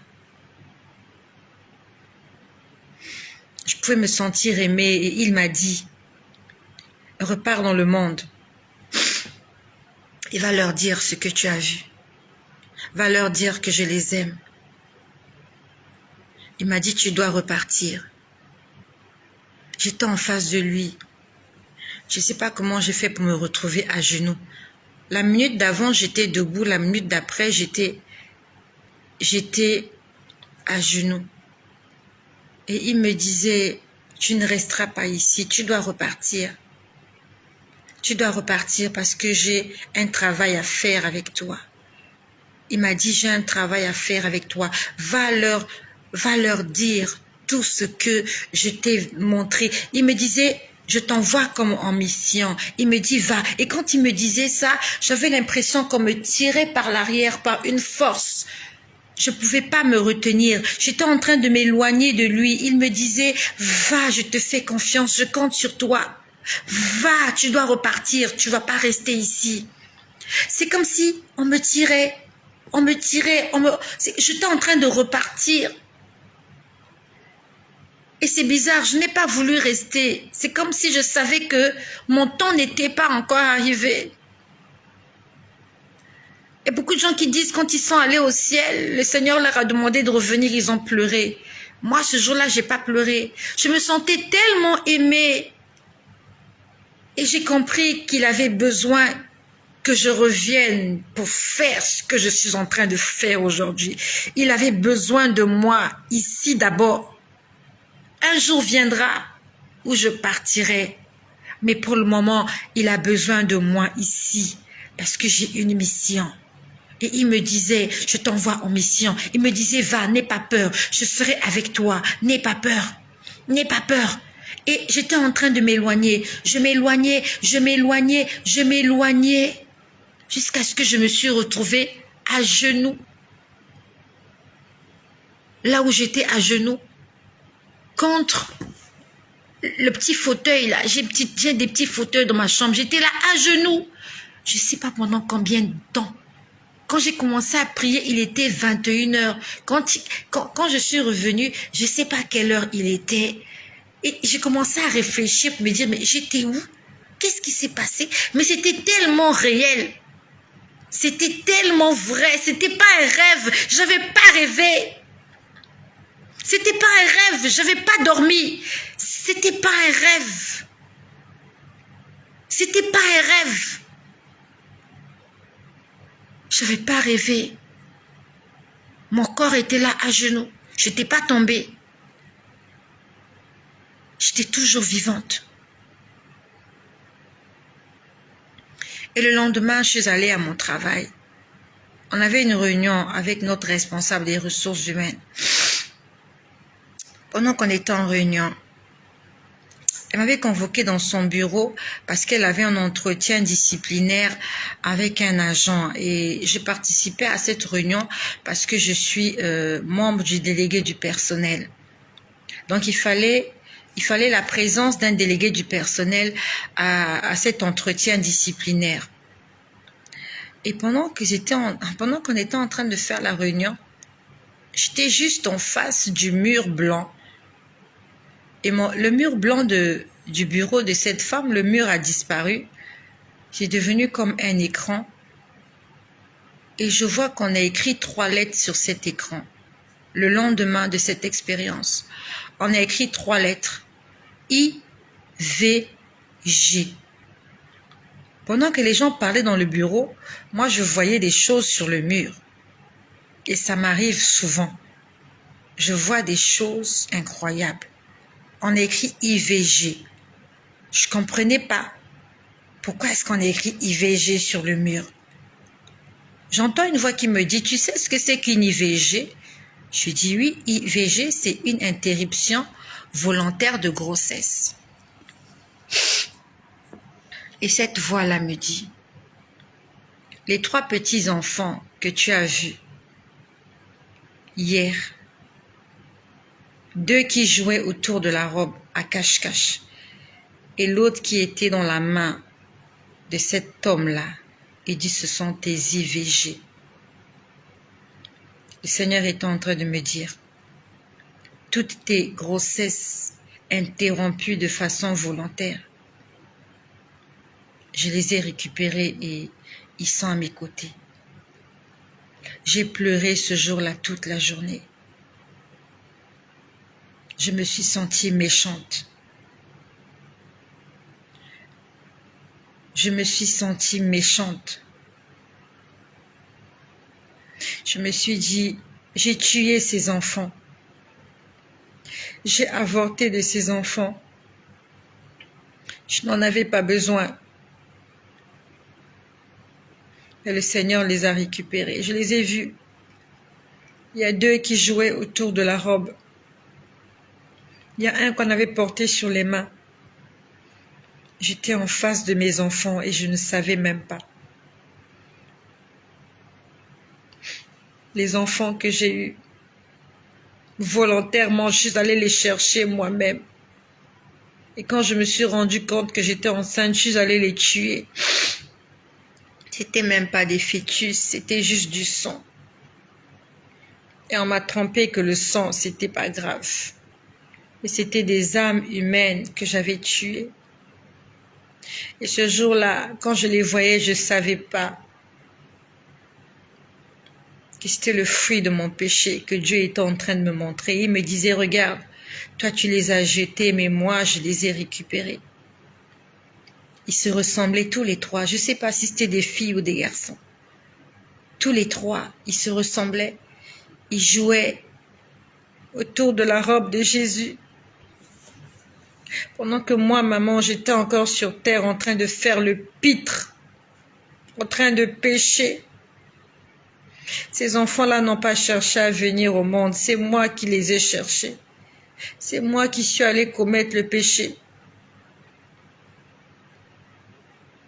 Je pouvais me sentir aimée et il m'a dit, repars dans le monde et va leur dire ce que tu as vu. Va leur dire que je les aime. Il m'a dit, tu dois repartir. J'étais en face de lui. Je ne sais pas comment j'ai fait pour me retrouver à genoux. La minute d'avant, j'étais debout. La minute d'après, j'étais à genoux. Et il me disait, tu ne resteras pas ici, tu dois repartir. Tu dois repartir parce que j'ai un travail à faire avec toi. Il m'a dit, j'ai un travail à faire avec toi. Va leur dire tout ce que je t'ai montré. Il me disait, je t'envoie comme en mission. Il me dit, va. Et quand il me disait ça, j'avais l'impression qu'on me tirait par l'arrière, par une force. Je ne pouvais pas me retenir. J'étais en train de m'éloigner de lui. Il me disait, va, je te fais confiance, je compte sur toi. Va, tu dois repartir, tu ne vas pas rester ici. C'est comme si on me tirait. J'étais en train de repartir. Et c'est bizarre, je n'ai pas voulu rester. C'est comme si je savais que mon temps n'était pas encore arrivé. Et beaucoup de gens qui disent quand ils sont allés au ciel, le Seigneur leur a demandé de revenir, ils ont pleuré. Moi, ce jour-là, j'ai pas pleuré. Je me sentais tellement aimée. Et j'ai compris qu'il avait besoin que je revienne pour faire ce que je suis en train de faire aujourd'hui. Il avait besoin de moi ici d'abord. Un jour viendra où je partirai. Mais pour le moment, il a besoin de moi ici parce que j'ai une mission. Et il me disait, je t'envoie en mission. Il me disait, va, n'aie pas peur, je serai avec toi, n'aie pas peur, n'aie pas peur. Et j'étais en train de m'éloigner. Je m'éloignais, jusqu'à ce que je me suis retrouvée à genoux. Là où j'étais à genoux, contre le petit fauteuil là. J'ai des petits fauteuils dans ma chambre. J'étais là à genoux. Je ne sais pas pendant combien de temps. Quand j'ai commencé à prier, il était 21h. Quand je suis revenue, je ne sais pas quelle heure il était. Et j'ai commencé à réfléchir pour me dire, mais j'étais où? Qu'est-ce qui s'est passé? Mais c'était tellement réel. C'était tellement vrai. C'était pas un rêve. Je n'avais pas rêvé. C'était pas un rêve. Je n'avais pas dormi. C'était pas un rêve. C'était pas un rêve. Je n'avais pas rêvé. Mon corps était là à genoux. Je n'étais pas tombée. J'étais toujours vivante. Et le lendemain, je suis allée à mon travail. On avait une réunion avec notre responsable des ressources humaines. Pendant qu'on était en réunion, Elle m'avait convoqué dans son bureau parce qu'elle avait un entretien disciplinaire avec un agent et j'ai participé à cette réunion parce que je suis membre du délégué du personnel. Donc il fallait la présence d'un délégué du personnel à cet entretien disciplinaire. Et pendant qu'on était en train de faire la réunion, j'étais juste en face du mur blanc. Et le mur blanc du bureau de cette femme, le mur a disparu. C'est devenu comme un écran. Et je vois qu'on a écrit 3 lettres sur cet écran. Le lendemain de cette expérience, on a écrit 3 lettres. IVG. Pendant que les gens parlaient dans le bureau, moi je voyais des choses sur le mur. Et ça m'arrive souvent. Je vois des choses incroyables. On a écrit IVG. Je ne comprenais pas. Pourquoi est-ce qu'on a écrit IVG sur le mur? J'entends une voix qui me dit, tu sais ce que c'est qu'une IVG? Je dis oui, IVG, c'est une interruption volontaire de grossesse. Et cette voix-là me dit, les 3 petits-enfants que tu as vus hier, 2 qui jouaient autour de la robe à cache-cache et l'autre qui était dans la main de cet homme-là, il dit ce sont tes IVG. Le Seigneur est en train de me dire, toutes tes grossesses interrompues de façon volontaire, je les ai récupérées et ils sont à mes côtés. J'ai pleuré ce jour-là toute la journée. Je me suis sentie méchante. Je me suis sentie méchante. Je me suis dit, j'ai tué ces enfants. J'ai avorté de ces enfants. Je n'en avais pas besoin. Et le Seigneur les a récupérés. Je les ai vus. Il y a 2 qui jouaient autour de la robe. Il y a un qu'on avait porté sur les mains. J'étais en face de mes enfants et je ne savais même pas. Les enfants que j'ai eus, volontairement, je suis allée les chercher moi-même. Et quand je me suis rendu compte que j'étais enceinte, je suis allée les tuer. C'était même pas des fœtus, c'était juste du sang. Et on m'a trompé que le sang, c'était pas grave. Mais c'était des âmes humaines que j'avais tuées. Et ce jour-là, quand je les voyais, je savais pas que c'était le fruit de mon péché que Dieu était en train de me montrer. Il me disait, regarde, toi tu les as jetés, mais moi je les ai récupérés. Ils se ressemblaient tous les 3. Je ne sais pas si c'était des filles ou des garçons. Tous les 3, ils se ressemblaient. Ils jouaient autour de la robe de Jésus. Pendant que moi, maman, j'étais encore sur terre en train de faire le pitre, en train de pécher. Ces enfants-là n'ont pas cherché à venir au monde. C'est moi qui les ai cherchés. C'est moi qui suis allée commettre le péché.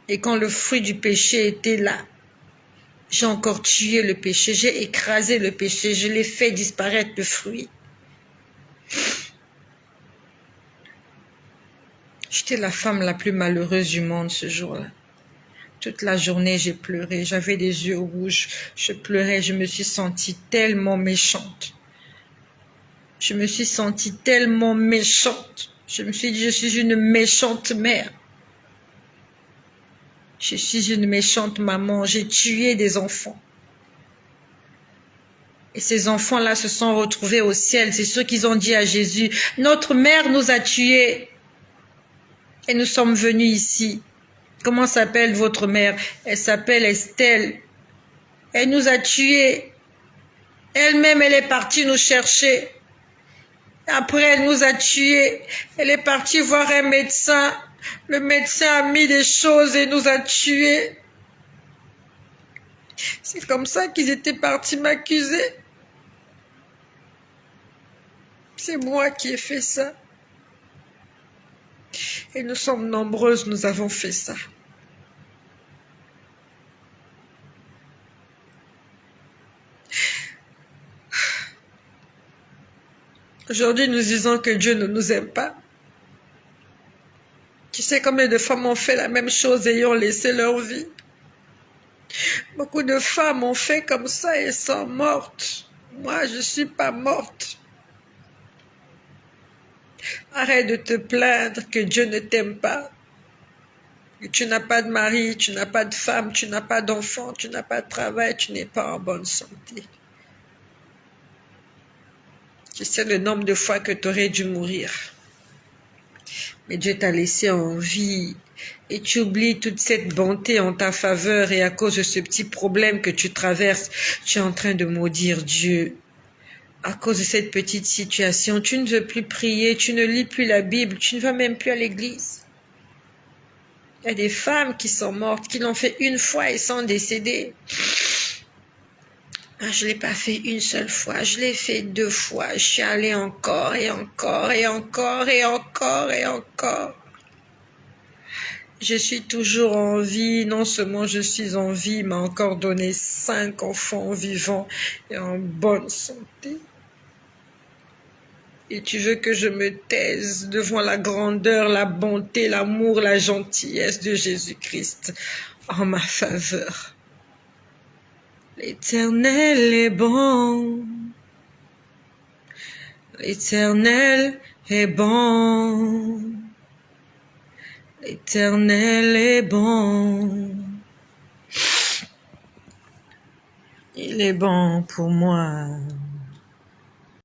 Et quand le fruit du péché était là, j'ai encore tué le péché, j'ai écrasé le péché, je l'ai fait disparaître le fruit. J'étais la femme la plus malheureuse du monde ce jour-là. Toute la journée, j'ai pleuré, j'avais des yeux rouges, je pleurais, je me suis sentie tellement méchante. Je me suis sentie tellement méchante. Je me suis dit, je suis une méchante mère. Je suis une méchante maman, j'ai tué des enfants. Et ces enfants-là se sont retrouvés au ciel. C'est ceux qui ont dit à Jésus, notre mère nous a tués. Et nous sommes venus ici. Comment s'appelle votre mère? Elle s'appelle Estelle. Elle nous a tués. Elle-même, elle est partie nous chercher. Après, elle nous a tués. Elle est partie voir un médecin. Le médecin a mis des choses et nous a tués. C'est comme ça qu'ils étaient partis m'accuser. C'est moi qui ai fait ça. Et nous sommes nombreuses, nous avons fait ça. Aujourd'hui, nous disons que Dieu ne nous aime pas. Tu sais combien de femmes ont fait la même chose et ont laissé leur vie? Beaucoup de femmes ont fait comme ça et sont mortes. Moi, je ne suis pas morte. Arrête de te plaindre que Dieu ne t'aime pas. Que tu n'as pas de mari, tu n'as pas de femme, tu n'as pas d'enfant, tu n'as pas de travail, tu n'es pas en bonne santé. Tu sais le nombre de fois que tu aurais dû mourir. Mais Dieu t'a laissé en vie. Et tu oublies toute cette bonté en ta faveur et à cause de ce petit problème que tu traverses, tu es en train de maudire Dieu. À cause de cette petite situation, tu ne veux plus prier, tu ne lis plus la Bible, tu ne vas même plus à l'église. Il y a des femmes qui sont mortes, qui l'ont fait une fois et sont décédées. Ah, je ne l'ai pas fait une seule fois, je l'ai fait 2 fois. Je suis allée encore et encore et encore et encore et encore. Je suis toujours en vie, non seulement je suis en vie, il m'a encore donné 5 enfants vivants et en bonne santé. Et tu veux que je me taise devant la grandeur, la bonté, l'amour, la gentillesse de Jésus-Christ en ma faveur. L'Éternel est bon. L'Éternel est bon. L'Éternel est bon. Il est bon pour moi.